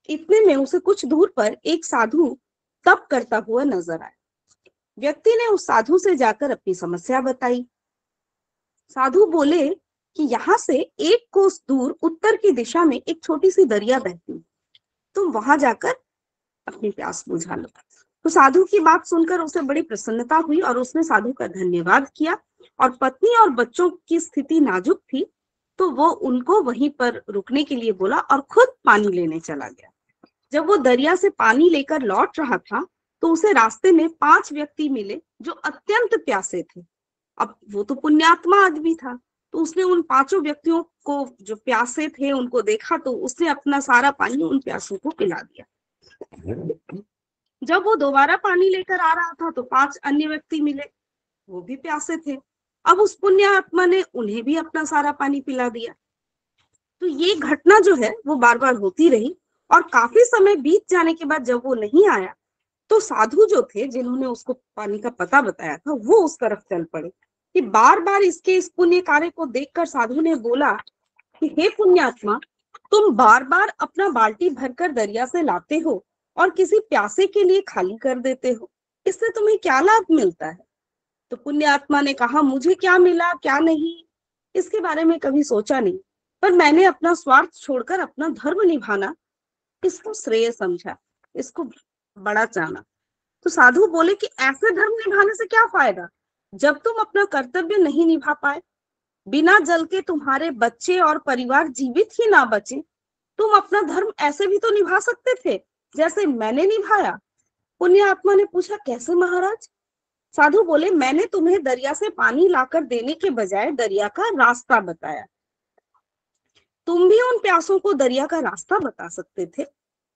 इतने में उसे कुछ दूर पर एक साधु तप करता हुआ नजर आया। व्यक्ति ने उस साधु से जाकर अपनी समस्या बताई। साधु बोले कि यहाँ से एक कोस दूर उत्तर की दिशा में एक छोटी सी दरिया बहती है, तुम वहां जाकर अपनी प्यास बुझा लो। तो साधु की बात सुनकर उसे बड़ी प्रसन्नता हुई और उसने साधु का धन्यवाद किया। और पत्नी और बच्चों की स्थिति नाजुक थी, तो वो उनको वहीं पर रुकने के लिए बोला और खुद पानी लेने चला गया। जब वो दरिया से पानी लेकर लौट रहा था तो उसे रास्ते में 5 व्यक्ति मिले जो अत्यंत प्यासे थे। अब वो तो पुण्यात्मा आदमी था, तो उसने उन 5 व्यक्तियों को जो प्यासे थे उनको देखा तो उसने अपना सारा पानी उन प्यासों को पिला दिया। जब वो दोबारा पानी लेकर आ रहा था तो 5 अन्य व्यक्ति मिले, वो भी प्यासे थे। अब उस पुण्यात्मा ने उन्हें भी अपना सारा पानी पिला दिया। तो ये घटना जो है वो बार बार होती रही और काफी समय बीत जाने के बाद जब वो नहीं आया तो साधु जो थे जिन्होंने उसको पानी का पता बताया था वो उस तरफ चल पड़े। कि बार बार इसके इस पुण्य कार्य को देखकर साधु ने बोला कि हे पुण्यात्मा, तुम बार बार अपना बाल्टी भरकर दरिया से लाते हो और किसी प्यासे के लिए खाली कर देते हो, इससे तुम्हें क्या लाभ मिलता है? तो पुण्यात्मा ने कहा, मुझे क्या मिला क्या नहीं इसके बारे में कभी सोचा नहीं, पर मैंने अपना स्वार्थ छोड़कर अपना धर्म निभाना इसको श्रेय समझा, इसको बड़ा जाना। तो साधु बोले कि ऐसे धर्म निभाने से क्या फायदा जब तुम अपना कर्तव्य नहीं निभा पाए। बिना जल के तुम्हारे बच्चे और परिवार जीवित ही ना बचे। तुम अपना धर्म ऐसे भी तो निभा सकते थे जैसे मैंने निभाया। पुण्य आत्मा ने पूछा, कैसे महाराज? साधु बोले, मैंने तुम्हें दरिया से पानी लाकर देने के बजाय दरिया का रास्ता बताया। तुम भी उन प्यासों को दरिया का रास्ता बता सकते थे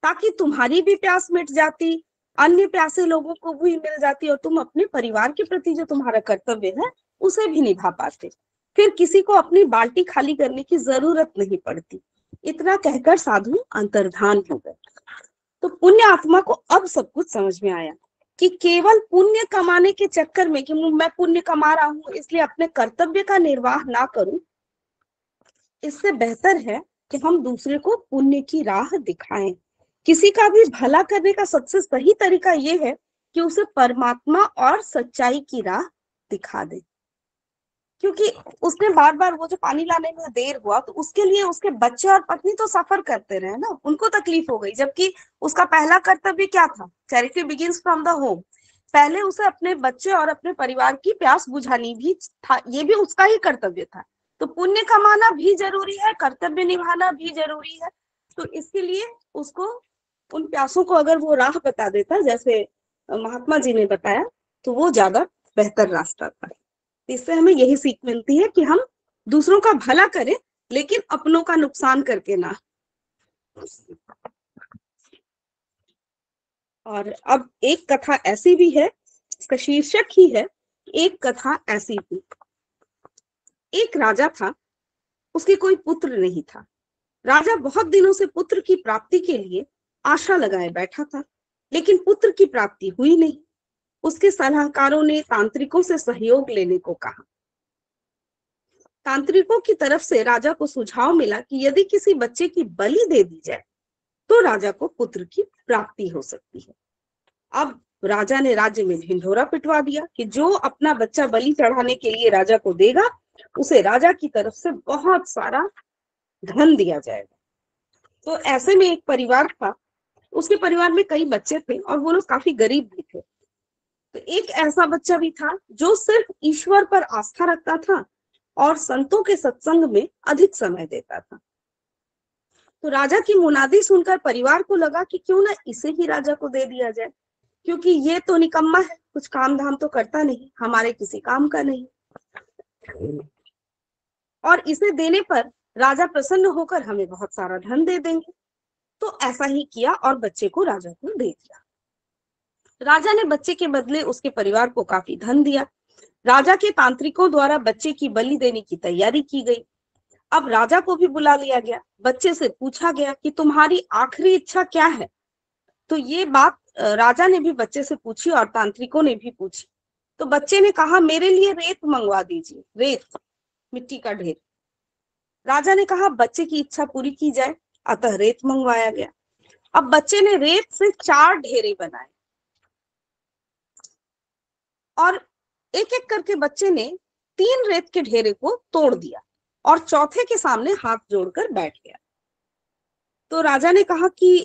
ताकि तुम्हारी भी प्यास मिट जाती, अन्य प्यासे लोगों को भी मिल जाती और तुम अपने परिवार के प्रति जो तुम्हारा कर्तव्य है उसे भी निभा पाते। फिर किसी को अपनी बाल्टी खाली करने की जरूरत नहीं पड़ती। इतना कहकर साधु अंतर्धान हो गए। तो पुण्य आत्मा को अब सब कुछ समझ में आया कि केवल पुण्य कमाने के चक्कर में कि मैं पुण्य कमा रहा हूं इसलिए अपने कर्तव्य का निर्वाह ना करूं, इससे बेहतर है कि हम दूसरे को पुण्य की राह दिखाएं। किसी का भी भला करने का सबसे सही तरीका ये है कि उसे परमात्मा और सच्चाई की राह दिखा दे। क्योंकि उसने बार बार वो जो पानी लाने में देर हुआ तो उसके लिए उसके बच्चे और पत्नी तो सफर करते रहे ना, उनको तकलीफ हो गई। जबकि उसका पहला कर्तव्य क्या था? Charity begins from the home. पहले उसे अपने बच्चे और अपने परिवार की प्यास बुझानी भी था, ये भी उसका ही कर्तव्य था। तो पुण्य कमाना भी जरूरी है, कर्तव्य निभाना भी जरूरी है। तो इसके लिए उसको उन प्यासों को अगर वो राह बता देता जैसे महात्मा जी ने बताया तो वो ज्यादा बेहतर रास्ता था। इससे हमें यही सीख मिलती है कि हम दूसरों का भला करें लेकिन अपनों का नुकसान करके ना। और अब एक कथा ऐसी भी है, इसका शीर्षक ही है एक कथा ऐसी थी। एक राजा था, उसके कोई पुत्र नहीं था। राजा बहुत दिनों से पुत्र की प्राप्ति के लिए आशा लगाए बैठा था, लेकिन पुत्र की प्राप्ति हुई नहीं। उसके सलाहकारों ने तांत्रिकों से सहयोग लेने को कहा। तांत्रिकों की तरफ से राजा को सुझाव मिला कि यदि किसी बच्चे की बलि दे दी जाए तो राजा को पुत्र की प्राप्ति हो सकती है। अब राजा ने राज्य में ढिंढोरा पिटवा दिया कि जो अपना बच्चा बलि चढ़ाने के लिए राजा को देगा उसे राजा की तरफ से बहुत सारा धन दिया जाएगा। तो ऐसे में एक परिवार था, उसके परिवार में कई बच्चे थे और वो लोग काफी गरीब भी थे। तो एक ऐसा बच्चा भी था जो सिर्फ ईश्वर पर आस्था रखता था और संतों के सत्संग में अधिक समय देता था। तो राजा की मुनादी सुनकर परिवार को लगा कि क्यों ना इसे ही राजा को दे दिया जाए, क्योंकि ये तो निकम्मा है, कुछ काम धाम तो करता नहीं, हमारे किसी काम का नहीं, और इसे देने पर राजा प्रसन्न होकर हमें बहुत सारा धन दे देंगे। तो ऐसा ही किया और बच्चे को राजा को दे दिया। राजा ने बच्चे के बदले उसके परिवार को काफी धन दिया। राजा के तांत्रिकों द्वारा बच्चे की बलि देने की तैयारी की गई। अब राजा को भी बुला लिया गया। बच्चे से पूछा गया कि तुम्हारी आखिरी इच्छा क्या है। तो ये बात राजा ने भी बच्चे से पूछी और तांत्रिकों ने भी पूछी। तो बच्चे ने कहा, मेरे लिए रेत मंगवा दीजिए, रेत, मिट्टी का ढेर। राजा ने कहा बच्चे की इच्छा पूरी की जाए, अतः रेत मंगवाया गया। अब बच्चे ने रेत से 4 ढेरे बनाए और एक एक करके बच्चे ने 3 रेत के ढेरे को तोड़ दिया और चौथे के सामने हाथ जोड़कर बैठ गया। तो राजा ने कहा कि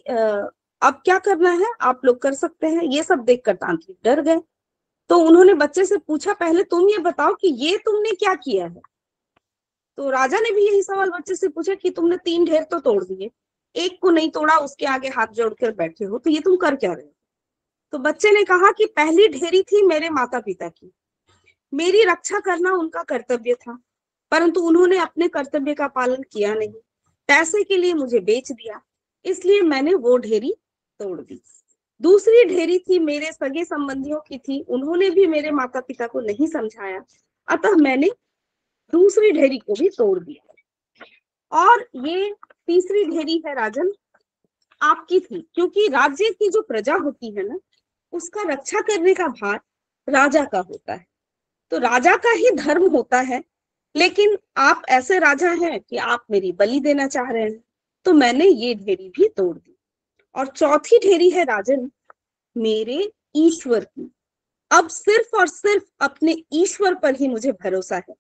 अब क्या करना है, आप लोग कर सकते हैं। ये सब देखकर तांत्रिक डर गए। तो उन्होंने बच्चे से पूछा, पहले तुम ये बताओ कि ये तुमने क्या किया है। तो राजा ने भी यही सवाल बच्चे से पूछा कि तुमने 3 ढेर तो तोड़ दिए, एक को नहीं तोड़ा, उसके आगे हाथ जोड़कर बैठे हो, तो ये तुम कर क्या रहे हो। तो बच्चे ने कहा कि पहली ढेरी थी मेरे माता पिता की, मेरी रक्षा करना उनका कर्तव्य था, परंतु उन्होंने अपने कर्तव्य का पालन किया नहीं, पैसे के लिए मुझे बेच दिया, इसलिए मैंने वो ढेरी तोड़ दी। दूसरी ढेरी थी मेरे सगे संबंधियों की थी, उन्होंने भी मेरे माता पिता को नहीं समझाया, अतः मैंने दूसरी ढेरी को भी तोड़ दिया। और ये तीसरी ढेरी है राजन, आपकी थी, क्योंकि राज्य की जो प्रजा होती है ना, उसका रक्षा करने का भार राजा का होता है, तो राजा का ही धर्म होता है। लेकिन आप ऐसे राजा हैं कि आप मेरी बलि देना चाह रहे हैं, तो मैंने ये ढेरी भी तोड़ दी। और चौथी ढेरी है राजन मेरे ईश्वर की। अब सिर्फ और सिर्फ अपने ईश्वर पर ही मुझे भरोसा है,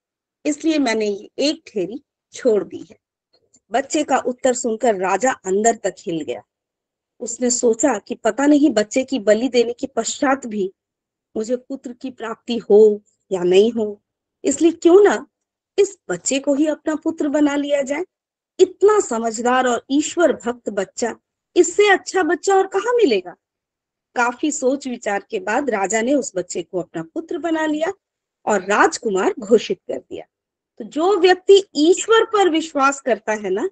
इसलिए मैंने ये एक ढेरी छोड़ दी है। बच्चे का उत्तर सुनकर राजा अंदर तक हिल गया। उसने सोचा कि पता नहीं बच्चे की बलि देने के पश्चात भी मुझे पुत्र की प्राप्ति हो या नहीं हो, इसलिए क्यों ना इस बच्चे को ही अपना पुत्र बना लिया जाए। इतना समझदार और ईश्वर भक्त बच्चा, इससे अच्छा बच्चा और कहाँ मिलेगा। काफी सोच विचार के बाद राजा ने उस बच्चे को अपना पुत्र बना लिया और राजकुमार घोषित कर दिया। तो जो व्यक्ति ईश्वर पर विश्वास करता है ना,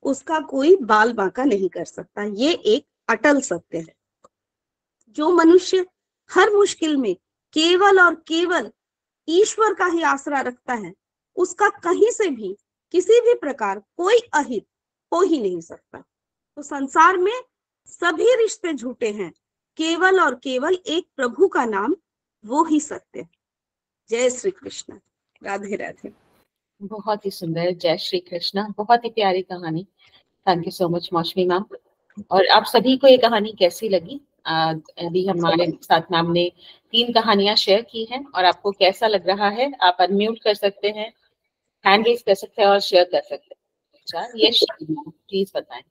उसका कोई बाल बांका नहीं कर सकता। ये एक अटल सत्य है। जो मनुष्य हर मुश्किल में केवल और केवल ईश्वर का ही आसरा रखता है, उसका कहीं से भी किसी भी प्रकार कोई अहित हो ही नहीं सकता। तो संसार में सभी रिश्ते झूठे हैं, केवल और केवल एक प्रभु का नाम वो ही सत्य है। जय श्री कृष्ण, राधे राधे। बहुत ही सुंदर, जय श्री कृष्ण, बहुत ही प्यारी कहानी। थैंक यू सो मच मौसमी मैम। और आप सभी को ये कहानी कैसी लगी? अभी हमारे साथ मैम ने 3 कहानियां शेयर की हैं, और आपको कैसा लग रहा है? आप अनम्यूट कर सकते हैं, हैंड रेज कर सकते हैं और शेयर कर सकते हैं। अच्छा, यस प्लीज बताएं।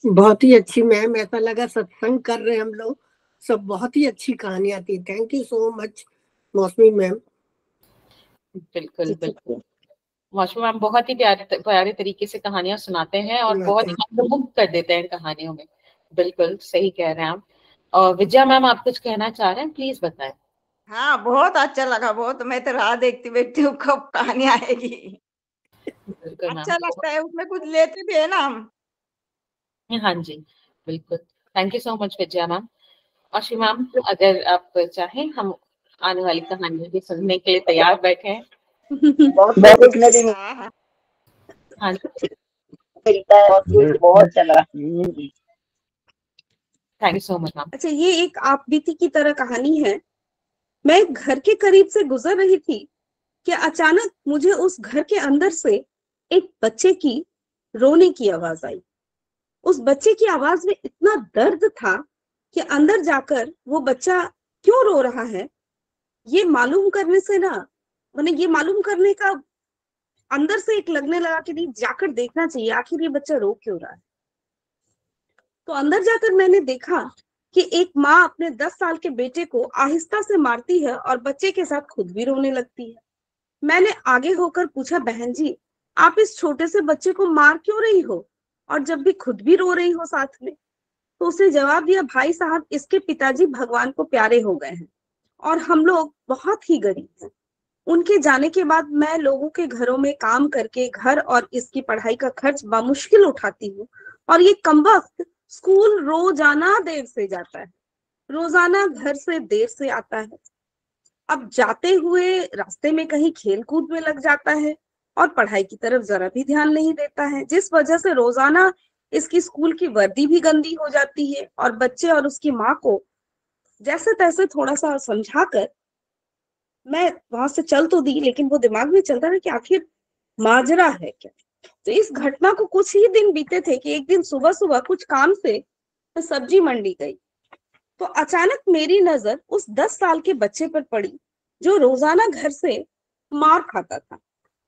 बहुत ही अच्छी मैम, ऐसा लगा सत्संग कर रहे हैं हम लोग सब। बहुत ही अच्छी कहानियां थी। थैंक यू सो मच मौसमी मैम। बिल्कुल बिल्कुल, मौसमी मैम बहुत ही प्यारे तरीके से कहानियां सुनाते हैं और बहुत ही मंत्रमुग्ध कर देते हैं कहानियों में। बिल्कुल सही कह रहे हैं आप। और विजया मैम, आप कुछ कहना चाह रहे हैं, प्लीज बताएं। हाँ, बहुत अच्छा लगा, बहुत। मैं तो राह देखती बैठती हूँ कब कहानी आएगी। अच्छा लगता है, उसमें कुछ लेते भी है ना हम। हाँ जी, बिल्कुल। Thank you so much Vijaya ma'am. और मैम, अगर आप चाहें, हम आने वाली कहानियों को सुनने के लिए तैयार बैठे हैं। बहुत सीखने भी हाँ मिलता है, बहुत चला। Thank you so much ma'am. अच्छा, ये एक आप बीती की तरह कहानी है। मैं एक घर के करीब से गुजर रही थी कि अचानक मुझे उस घर के अंदर से एक बच्चे की रोने की आवाज आई। उस बच्चे की आवाज में इतना दर्द था कि अंदर जाकर वो बच्चा क्यों रो रहा है, ये मालूम करने से ना, मैंने ये मालूम करने का अंदर से एक लगने लगा कि नहीं, जाकर देखना चाहिए आखिर ये बच्चा रो क्यों रहा है। तो अंदर जाकर मैंने देखा कि एक माँ अपने 10 साल के बेटे को आहिस्ता से मारती है और बच्चे के साथ खुद भी रोने लगती है। मैंने आगे होकर पूछा, बहन जी, आप इस छोटे से बच्चे को मार क्यों रही हो, और जब भी खुद भी रो रही हो साथ में। तो उसने जवाब दिया, भाई साहब इसके पिताजी भगवान को प्यारे हो गए हैं और हम लोग बहुत ही गरीब हैं। उनके जाने के बाद मैं लोगों के घरों में काम करके घर और इसकी पढ़ाई का खर्च बामुश्किल उठाती हूँ और ये कमबख्त स्कूल रोजाना देर से जाता है, रोजाना घर से देर से आता है। अब जाते हुए रास्ते में कहीं खेल कूद में लग जाता है और पढ़ाई की तरफ जरा भी ध्यान नहीं देता है, जिस वजह से रोजाना इसकी स्कूल की वर्दी भी गंदी हो जाती है। और बच्चे और उसकी माँ को जैसे तैसे थोड़ा सा समझाकर मैं वहां से चल तो दी, लेकिन वो दिमाग में चलता है कि आखिर माजरा है क्या। तो इस घटना को कुछ ही दिन बीते थे कि एक दिन सुबह सुबह कुछ काम से मैं सब्जी मंडी गई, तो अचानक मेरी नजर उस 10 साल के बच्चे पर पड़ी जो रोजाना घर से मार खाता था।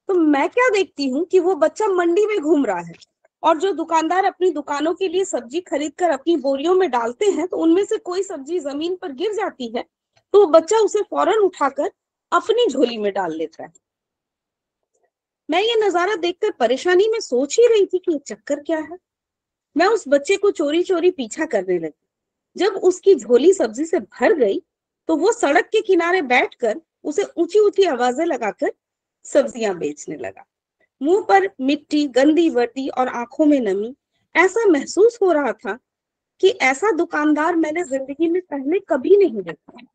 तो मैं क्या देखती हूँ कि वो बच्चा मंडी में घूम रहा है और जो दुकानदार अपनी दुकानों के लिए सब्जी खरीद कर अपनी बोरियों में डालते हैं, तो उनमें से कोई सब्जी जमीन पर गिर जाती है तो वो बच्चा उसे फौरन उठाकर अपनी झोली में डाल लेता है। मैं ये नजारा देखकर परेशानी में सोच ही रही थी कि ये चक्कर क्या है। मैं उस बच्चे को चोरी चोरी पीछा करने लगी। जब उसकी झोली सब्जी से भर गई तो वो सड़क के किनारे बैठकर उसे ऊंची ऊंची आवाजें लगाकर सब्जियां बेचने लगा। मुंह पर मिट्टी, गंदी वर्दी और आंखों में नमी। ऐसा महसूस हो रहा था कि ऐसा दुकानदार मैंने जिंदगी में पहले कभी नहीं देखा।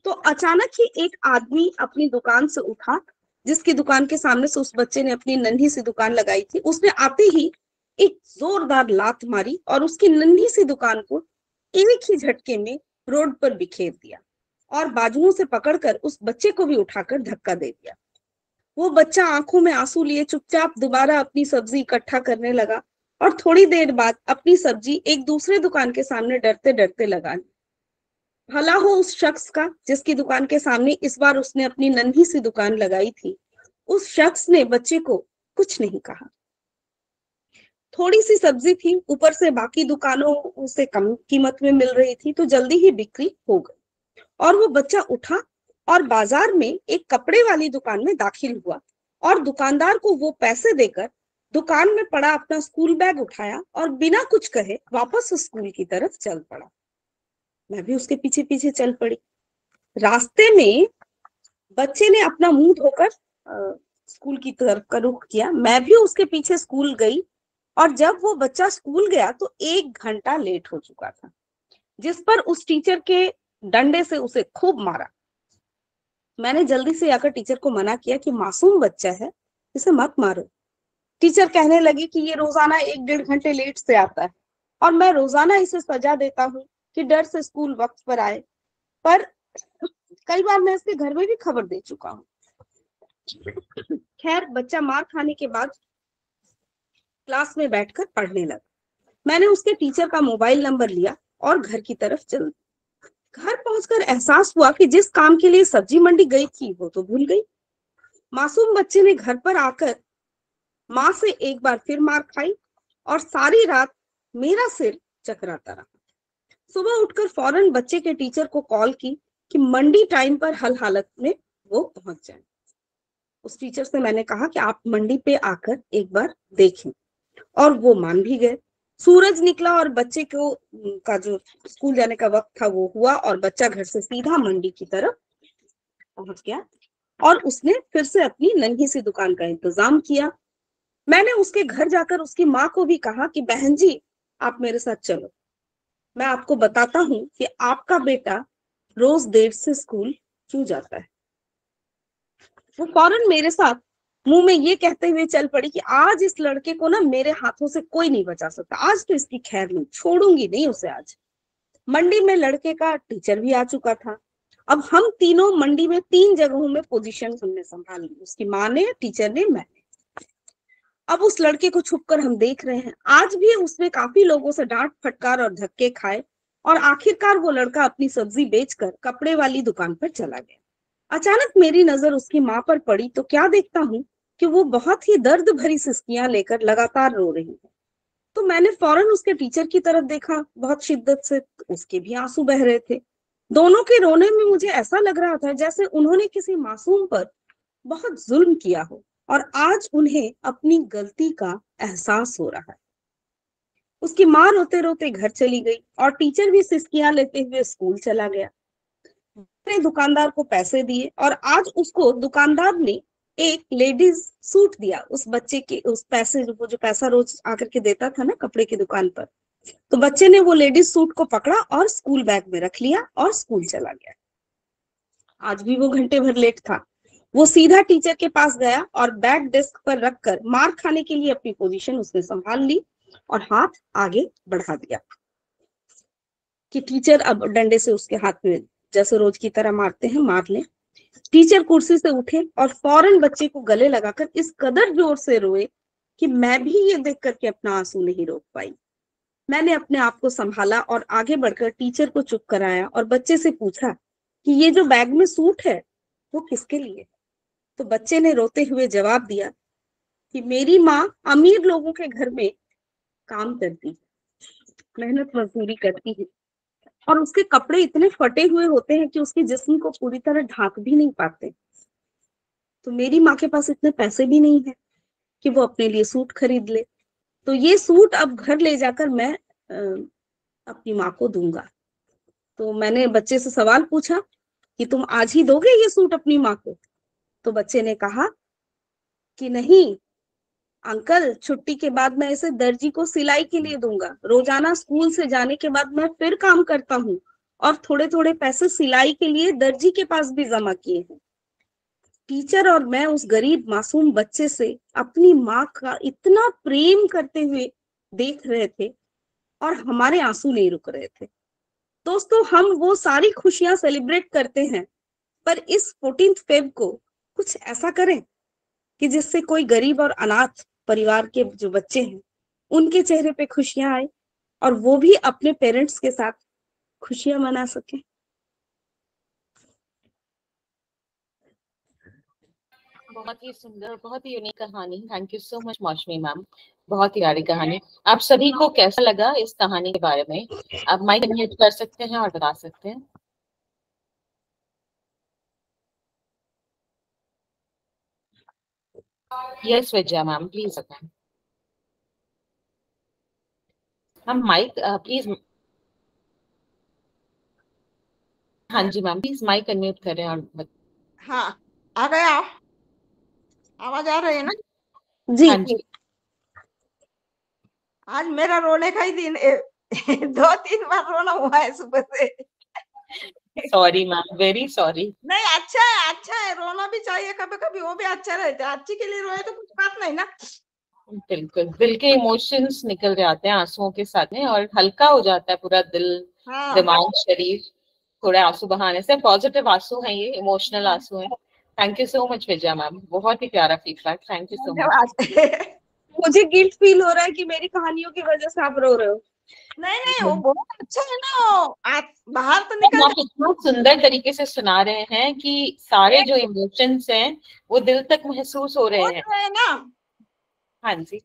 तो अचानक ही एक आदमी अपनी दुकान से उठा, जिसकी दुकान के सामने से उस बच्चे ने अपनी नन्ही सी दुकान लगाई थी। उसने आते ही एक जोरदार लात मारी और उसकी नन्ही सी दुकान को एक ही झटके में रोड पर बिखेर दिया और बाजुओं से पकड़कर उस बच्चे को भी उठाकर धक्का दे दिया। वो बच्चा आंखों में आंसू लिए चुपचाप दोबारा अपनी सब्जी इकट्ठा करने लगा और थोड़ी देर बाद अपनी सब्जी एक दूसरे दुकान के सामने डरते डरते लगा ली। भला हो उस शख्स का जिसकी दुकान के सामने इस बार उसने अपनी नन्ही सी दुकान लगाई थी। उस शख्स ने बच्चे को कुछ नहीं कहा। थोड़ी सी सब्जी थी, ऊपर से बाकी दुकानों से कम कीमत में मिल रही थी, तो जल्दी ही बिक्री हो गई और वो बच्चा उठा और बाजार में एक कपड़े वाली दुकान में दाखिल हुआ और दुकानदार को वो पैसे देकर दुकान में पड़ा अपना स्कूल बैग उठाया और बिना कुछ कहे वापस स्कूल की तरफ चल पड़ा। मैं भी उसके पीछे पीछे चल पड़ी। रास्ते में बच्चे ने अपना मुंह धोकर स्कूल की तरफ का रुख किया। मैं भी उसके पीछे स्कूल गई और जब वो बच्चा स्कूल गया तो 1 घंटा लेट हो चुका था, जिस पर उस टीचर के डंडे से उसे खूब मारा। मैंने जल्दी से आकर टीचर को मना किया कि मासूम बच्चा है, इसे मत मारो। टीचर कहने लगी कि ये रोजाना 1-1.5 घंटे लेट से आता है और मैं रोजाना इसे सजा देता हूँ कि डर से स्कूल वक्त पर आए, पर कई बार मैं इसके घर में भी खबर दे चुका हूँ। खैर, बच्चा मार खाने के बाद क्लास में बैठकर पढ़ने लगा। मैंने उसके टीचर का मोबाइल नंबर लिया और घर की तरफ चल दी। घर पहुंचकर एहसास हुआ कि जिस काम के लिए सब्जी मंडी गई थी वो तो भूल गई। मासूम बच्चे ने घर पर आकर माँ से एक बार फिर मार खाई और सारी रात मेरा सिर चकराता रहा। सुबह उठकर फौरन बच्चे के टीचर को कॉल की कि मंडी टाइम पर हल हालत में वो पहुंच जाए। उस टीचर से मैंने कहा कि आप मंडी पे आकर एक बार देखें, और वो मान भी गए। सूरज निकला और बच्चे को का जो स्कूल जाने का वक्त था वो हुआ और बच्चा घर से सीधा मंडी की तरफ पहुंच गया और उसने फिर से अपनी नन्ही सी दुकान का इंतजाम किया। मैंने उसके घर जाकर उसकी माँ को भी कहा कि बहन जी, आप मेरे साथ चलो, मैं आपको बताता हूँ कि आपका बेटा रोज देर से स्कूल क्यों जाता है। वो फौरन मेरे साथ मुंह में ये कहते हुए चल पड़ी कि आज इस लड़के को ना मेरे हाथों से कोई नहीं बचा सकता, आज तो इसकी खैर नहीं, छोड़ूंगी नहीं उसे आज। मंडी में लड़के का टीचर भी आ चुका था। अब हम तीनों मंडी में 3 जगहों में पोजीशन हमने संभाल ली, उसकी माँ ने, टीचर ने, मैंने। अब उस लड़के को छुपकर हम देख रहे हैं। आज भी उसने काफी लोगों से डांट फटकार और धक्के खाए और आखिरकार वो लड़का अपनी सब्जी बेचकर कपड़े वाली दुकान पर चला गया। अचानक मेरी नजर उसकी माँ पर पड़ी तो क्या देखता हूँ कि वो बहुत ही दर्द भरी सिसकियां लेकर लगातार रो रही है। तो मैंने फौरन उसके टीचर की तरफ देखा, बहुत शिद्दत से, उसके भी आंसू बह रहे थे। दोनों के रोने में मुझे ऐसा लग रहा था जैसे उन्होंने किसी मासूम पर बहुत जुल्म किया हो और आज उन्हें अपनी गलती का एहसास हो रहा है। उसकी माँ रोते रोते घर चली गई और टीचर भी सिसकियां लेते हुए स्कूल चला गया। ने दुकानदार को पैसे दिए और आज उसको दुकानदार ने एक लेडीज सूट दिया उस बच्चे के, उस पैसे वो जो पैसा रोज आकर के देता था ना कपड़े की दुकान पर। तो बच्चे ने वो लेडीज सूट को पकड़ा और स्कूल बैग में रख लिया और स्कूल चला गया। आज भी वो घंटे भर लेट था। वो सीधा टीचर के पास गया और बैग डेस्क पर रखकर मार खाने के लिए अपनी पोजीशन उसने संभाल ली और हाथ आगे बढ़ा दिया कि टीचर अब डंडे से उसके हाथ में जैसे रोज की तरह मारते हैं मार ले। टीचर कुर्सी से उठे और फौरन बच्चे को गले लगाकर इस कदर जोर से रोए कि मैं भी ये देख करके अपना आंसू नहीं रोक पाई। मैंने अपने आप को संभाला और आगे बढ़कर टीचर को चुप कराया और बच्चे से पूछा कि ये जो बैग में सूट है वो किसके लिए? तो बच्चे ने रोते हुए जवाब दिया कि मेरी माँ अमीर लोगों के घर में काम करती है, मेहनत मजदूरी करती है और उसके कपड़े इतने फटे हुए होते हैं कि उसके जिस्म को पूरी तरह ढांक भी नहीं पाते। तो मेरी माँ के पास इतने पैसे भी नहीं है कि वो अपने लिए सूट खरीद ले। तो ये सूट अब घर ले जाकर मैं अपनी माँ को दूंगा। तो मैंने बच्चे से सवाल पूछा कि तुम आज ही दोगे ये सूट अपनी माँ को? तो बच्चे ने कहा कि नहीं अंकल, छुट्टी के बाद मैं इसे दर्जी को सिलाई के लिए दूंगा। रोजाना स्कूल से जाने के बाद मैं फिर काम करता हूँ और थोड़े थोड़े पैसे सिलाई के लिए दर्जी के पास भी जमा किए हैं। टीचर और मैं उस गरीब मासूम बच्चे से अपनी माँ का इतना प्रेम करते हुए देख रहे थे और हमारे आंसू नहीं रुक रहे थे। दोस्तों, हम वो सारी खुशियां सेलिब्रेट करते हैं, पर इस 14 फेब को कुछ ऐसा करें कि जिससे कोई गरीब और अनाथ परिवार के जो बच्चे हैं उनके चेहरे पे खुशियां आए और वो भी अपने पेरेंट्स के साथ खुशियां मना सके। बहुत ही सुंदर, बहुत ही यूनिक कहानी। थैंक यू सो मच मौसमी मैम, बहुत ही प्यारी कहानी। आप सभी को कैसा लगा इस कहानी के बारे में? आप माइक अनम्यूट कर सकते हैं और बता सकते हैं। यस विजया मैम, प्लीज बताएं। हम माइक प्लीज, हाँ जी मैम, प्लीज माइक अनम्यूट करें और हाँ, आ गया, आवाज आ रही है ना? जी हाँ जी। आज मेरा रोने का ही दिन 2-3 बार रोना हुआ है सुबह से। Sorry ma'am, very sorry. नहीं, अच्छा है, रोना भी चाहिए कभी कभी, वो भी अच्छा रहता है। अच्छी के लिए रोए तो कुछ बात नहीं ना। बिल्कुल, दिल के इमोशंस निकल जाते हैं आंसुओं के साथ में और हल्का हो जाता है पूरा दिल, हाँ। दिमाग, शरीर, थोड़े आंसू बहाने से। पॉजिटिव आंसू हैं ये, इमोशनल आंसू हैं। Thank you so much Vijaya ma'am, बहुत ही प्यारा feedback. Thank you so much. मुझे गिल्ट फील हो रहा है कि मेरी कहानियों की वजह से आप रो रहे हो। नहीं, वो बहुत अच्छा है ना, आप बाहर तो निकल। आप इतना सुंदर तरीके से सुना रहे हैं कि सारे जो इमोशंस हैं वो दिल तक महसूस हो रहे हैं ना। हाँ जी,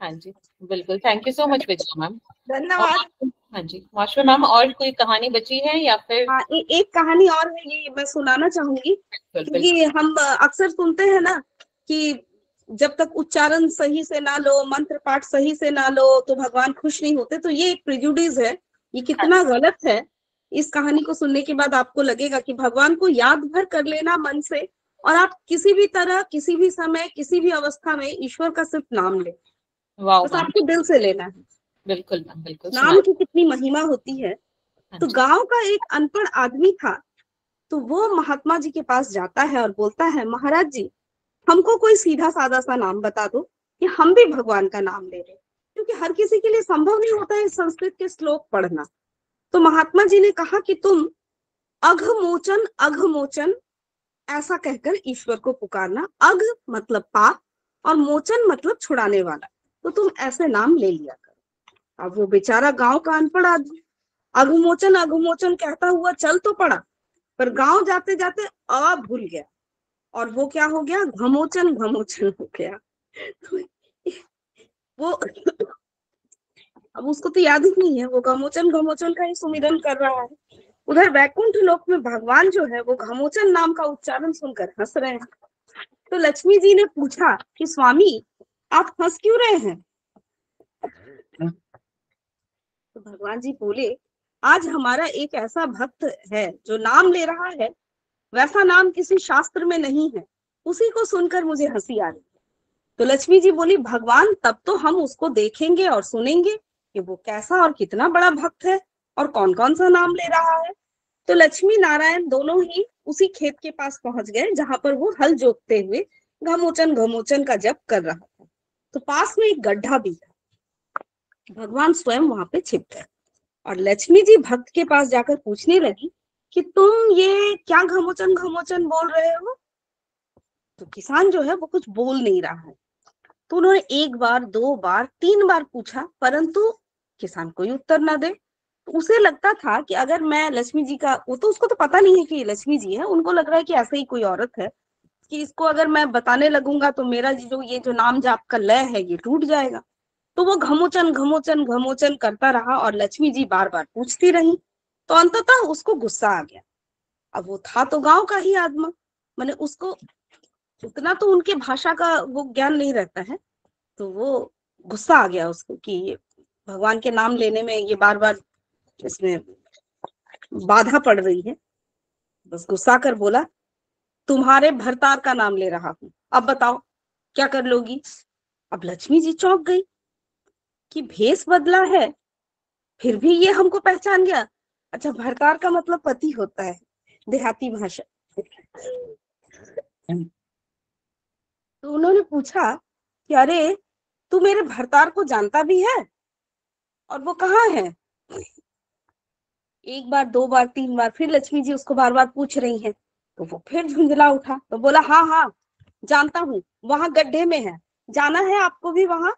हाँ जी, बिल्कुल। Thank you so much Vijaya ma'am, धन्यवाद। हाँ जी मौसमी मैम, और कोई कहानी बची है या फिर? हाँ, एक कहानी और है, ये मैं सुनाना चाहूंगी क्योंकि हम अक्सर सुनते हैं ना कि जब तक उच्चारण सही से ना लो, मंत्र पाठ सही से ना लो तो भगवान खुश नहीं होते। तो ये एक प्रेजुडिस है, ये कितना गलत है। इस कहानी को सुनने के बाद आपको लगेगा कि भगवान को याद भर कर लेना मन से और आप किसी भी तरह, किसी भी समय, किसी भी अवस्था में ईश्वर का सिर्फ नाम ले, बस आपको दिल से लेना है। बिल्कुल बिल्कुल, नाम की कितनी महिमा होती है। तो गांव का एक अनपढ़ आदमी था, तो वो महात्मा जी के पास जाता है और बोलता है, महाराज जी हमको कोई सीधा साधा सा नाम बता दो कि हम भी भगवान का नाम ले रहे, क्योंकि हर किसी के लिए संभव नहीं होता है संस्कृत के श्लोक पढ़ना। तो महात्मा जी ने कहा कि तुम अघमोचन अघमोचन ऐसा कहकर ईश्वर को पुकारना। अघ मतलब पाप और मोचन मतलब छुड़ाने वाला, तो तुम ऐसे नाम ले लिया करो। अब वो बेचारा गांव का अनपढ़ आदमी अघमोचन अघमोचन कहता हुआ चल तो पड़ा, पर गांव जाते जाते अ भूल गया और वो क्या हो गया, घमोचन घमोचन हो गया। वो अब उसको तो याद ही नहीं है, वो घमोचन घमोचन का ही सुमिरन कर रहा है। उधर वैकुंठ लोक में भगवान जो है वो घमोचन नाम का उच्चारण सुनकर हंस रहे हैं। तो लक्ष्मी जी ने पूछा कि स्वामी आप हंस क्यों रहे हैं? तो भगवान जी बोले, आज हमारा एक ऐसा भक्त है जो नाम ले रहा है, वैसा नाम किसी शास्त्र में नहीं है। उसी को सुनकर मुझे हंसी आ रही है। तो लक्ष्मी जी बोली, भगवान तब तो हम उसको देखेंगे और सुनेंगे कि वो कैसा और कितना बड़ा भक्त है और कौन कौन सा नाम ले रहा है। तो लक्ष्मी नारायण दोनों ही उसी खेत के पास पहुंच गए जहां पर वो हल जोतते हुए घमोचन घमोचन का जप कर रहा था। तो पास में एक गड्ढा भी था। भगवान स्वयं वहां पे छिप गए और लक्ष्मी जी भक्त के पास जाकर पूछने लगी कि तुम ये क्या घमोचन घमोचन बोल रहे हो। तो किसान जो है वो कुछ बोल नहीं रहा है। तो उन्होंने एक बार, दो बार, तीन बार पूछा, परंतु किसान कोई उत्तर ना दे। तो उसे लगता था कि अगर मैं लक्ष्मी जी का, वो तो उसको तो पता नहीं है कि ये लक्ष्मी जी है, उनको लग रहा है कि ऐसे ही कोई औरत है, कि इसको अगर मैं बताने लगूंगा तो मेरा जो नाम जाप का लय है ये टूट जाएगा। तो वो घमोचन घमोचन घमोचन करता रहा और लक्ष्मी जी बार बार पूछती रही। तो अंततः उसको गुस्सा आ गया। अब वो था तो गांव का ही आदमी, मैंने उसको उतना तो उनके भाषा का वो ज्ञान नहीं रहता है। तो वो गुस्सा आ गया उसको कि ये भगवान के नाम लेने में ये बार बार इसमें बाधा पड़ रही है। बस गुस्सा कर बोला, तुम्हारे भरतार का नाम ले रहा हूं, अब बताओ क्या कर लोगी। अब लक्ष्मी जी चौंक गई कि भेष बदला है फिर भी ये हमको पहचान गया। अच्छा, भरतार का मतलब पति होता है, देहाती भाषा। तो उन्होंने पूछा कि अरे तू मेरे भरतार को जानता भी है और वो कहाँ है। एक बार, दो बार, तीन बार, फिर लक्ष्मी जी उसको बार बार पूछ रही हैं। तो वो फिर झुंझला उठा तो बोला, हाँ हाँ जानता हूँ, वहां गड्ढे में है, जाना है आपको भी वहां।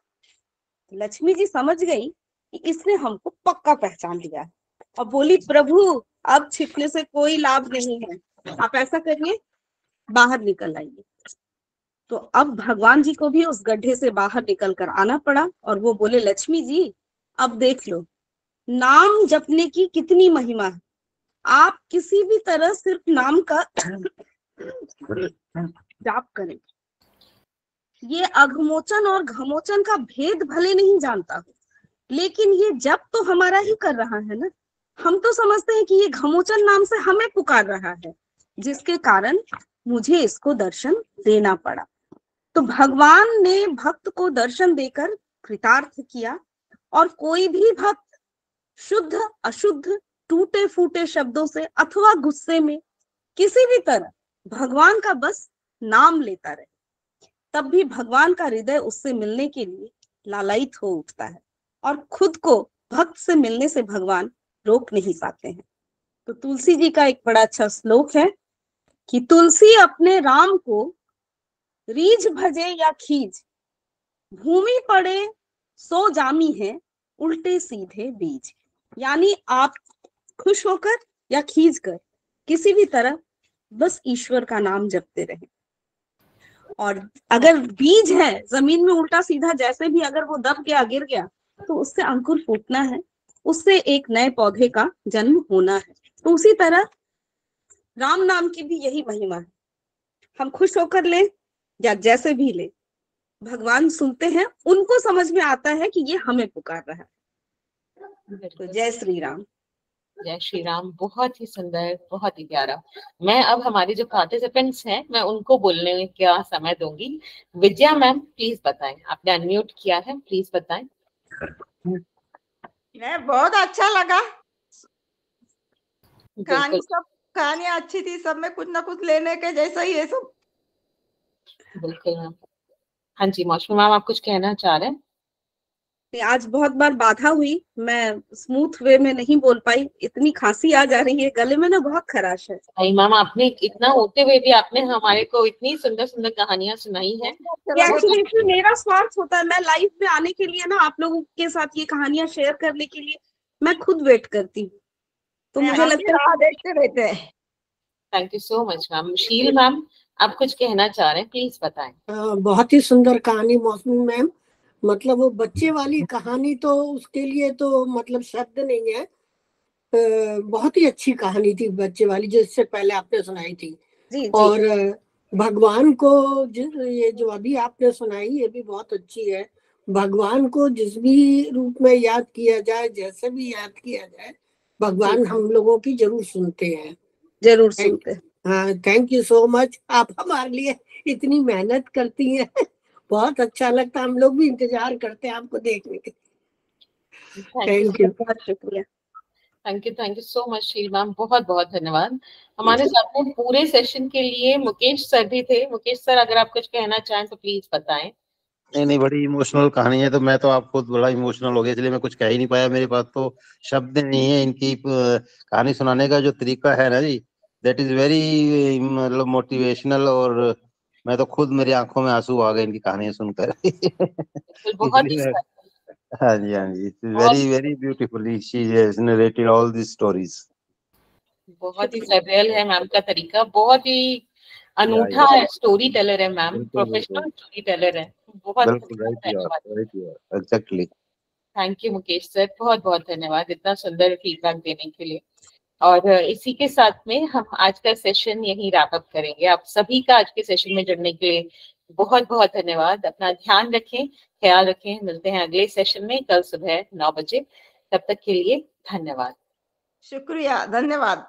लक्ष्मी जी समझ गई कि इसने हमको पक्का पहचान लिया है और बोली, प्रभु अब छिपने से कोई लाभ नहीं है, आप ऐसा करिए बाहर निकल आइए। तो अब भगवान जी को भी उस गड्ढे से बाहर निकल कर आना पड़ा और वो बोले, लक्ष्मी जी अब देख लो नाम जपने की कितनी महिमा है। आप किसी भी तरह सिर्फ नाम का जाप करें। ये अघमोचन और घमोचन का भेद भले नहीं जानता हूँ, लेकिन ये जप तो हमारा ही कर रहा है ना। हम तो समझते हैं कि ये घमोचन नाम से हमें पुकार रहा है, जिसके कारण मुझे इसको दर्शन देना पड़ा। तो भगवान ने भक्त को दर्शन देकर कृतार्थ किया और कोई भी भक्त शुद्ध अशुद्ध, टूटे फूटे शब्दों से अथवा गुस्से में किसी भी तरह भगवान का बस नाम लेता रहे, तब भी भगवान का हृदय उससे मिलने के लिए लालायित हो उठता है और खुद को भक्त से मिलने से भगवान रोक नहीं पाते हैं। तो तुलसी जी का एक बड़ा अच्छा श्लोक है कि तुलसी अपने राम को रीझ भजे या खींच, भूमि पड़े सो जामी है उल्टे सीधे बीज। यानी आप खुश होकर या खींच कर किसी भी तरह बस ईश्वर का नाम जपते रहें। और अगर बीज है जमीन में उल्टा सीधा, जैसे भी अगर वो दब गया, गिर गया, तो उससे अंकुर फूटना है, उससे एक नए पौधे का जन्म होना है। तो उसी तरह राम नाम की भी यही महिमा है। हम खुश होकर ले या जैसे भी ले, भगवान सुनते हैं, उनको समझ में आता है कि ये हमें पुकार रहा है। तो जय श्री राम। जय श्री राम। बहुत ही सुंदर, बहुत ही प्यारा। मैं अब हमारे जो पार्टिसिपेंट्स हैं मैं उनको बोलने का समय दूंगी। विजया मैम प्लीज बताएं, आपने अनम्यूट किया है, प्लीज बताएं। मैं बहुत अच्छा लगा, कहानी सब कहानियां अच्छी थी, सब में कुछ ना कुछ लेने के जैसा ही है सब। बिल्कुल मैम। हाँ जी मौसमी मैम, आप कुछ कहना चाह रहे हैं? आज बहुत बार बाधा हुई, मैं स्मूथ वे में नहीं बोल पाई, इतनी खांसी आ जा रही है, गले में ना बहुत खराश है। मैम आपने इतना होते हुए भी आपने हमारे को इतनी सुंदर सुंदर कहानियां सुनाई है। एक्चुअली मेरा स्वार्थ होता है, मैं लाइव में आने के लिए ना, आप लोगों के साथ ये कहानियां शेयर करने के लिए मैं खुद वेट करती हूँ, तो मुझे लगता है देखते रहते हैं। Thank you so much ma'am. शील मैम आप कुछ कहना चाह रहे हैं, प्लीज बताएं। बहुत ही सुंदर कहानी मौसमी मैम, मतलब वो बच्चे वाली कहानी तो उसके लिए तो मतलब शब्द नहीं है। बहुत ही अच्छी कहानी थी बच्चे वाली जो इससे पहले आपने सुनाई थी। जी, और भगवान को ये जो अभी आपने सुनाई ये भी बहुत अच्छी है। भगवान को जिस भी रूप में याद किया जाए, जैसे भी याद किया जाए, भगवान हम लोगों की जरूर सुनते हैं, जरूर सुनते हैं। हाँ, थैंक यू सो मच, आप हमारे लिए इतनी मेहनत करती हैं। बहुत अच्छा लगता है, हम लोग भी इंतजार करते हैं आपको देखने के। थैंक यू, बहुत शुक्रिया। थैंक यू सो मच शील मैम, बहुत बहुत धन्यवाद। हमारे साथ में पूरे सेशन के लिए मुकेश सर भी थे। मुकेश सर, अगर आप कुछ कहना चाहें तो प्लीज बताएं। नहीं, बड़ी इमोशनल कहानी है, तो मैं तो आप खुद बड़ा इमोशनल हो गया, इसलिए मैं कुछ कह ही नहीं पाया। मेरे पास तो शब्द नहीं है। इनकी कहानी सुनाने का जो तरीका है ना जी, दैट इज वेरी मतलब मोटिवेशनल, और मैं तो खुद, मेरी आंखों में आंसू आ गए इनकी कहानियां सुनकर। बहुत इसलिए ही मैं, हाँ जी, very very beautifully she has narrated all this stories. बहुत ही सरल है मैम का तरीका, बहुत ही अनूठा स्टोरी टेलर है मैम, प्रोफेशनल स्टोरी टेलर है। बहुत धन्यवाद। Exactly, thank you Mukesh sir, बहुत बहुत धन्यवाद इतना सुंदर फीडबैक देने के लिए। और इसी के साथ में हम आज का सेशन यही रैप अप करेंगे। आप सभी का आज के सेशन में जुड़ने के लिए बहुत बहुत धन्यवाद। अपना ध्यान रखें, ख्याल रखें। मिलते हैं अगले सेशन में कल सुबह 9 बजे। तब तक के लिए धन्यवाद। शुक्रिया, धन्यवाद।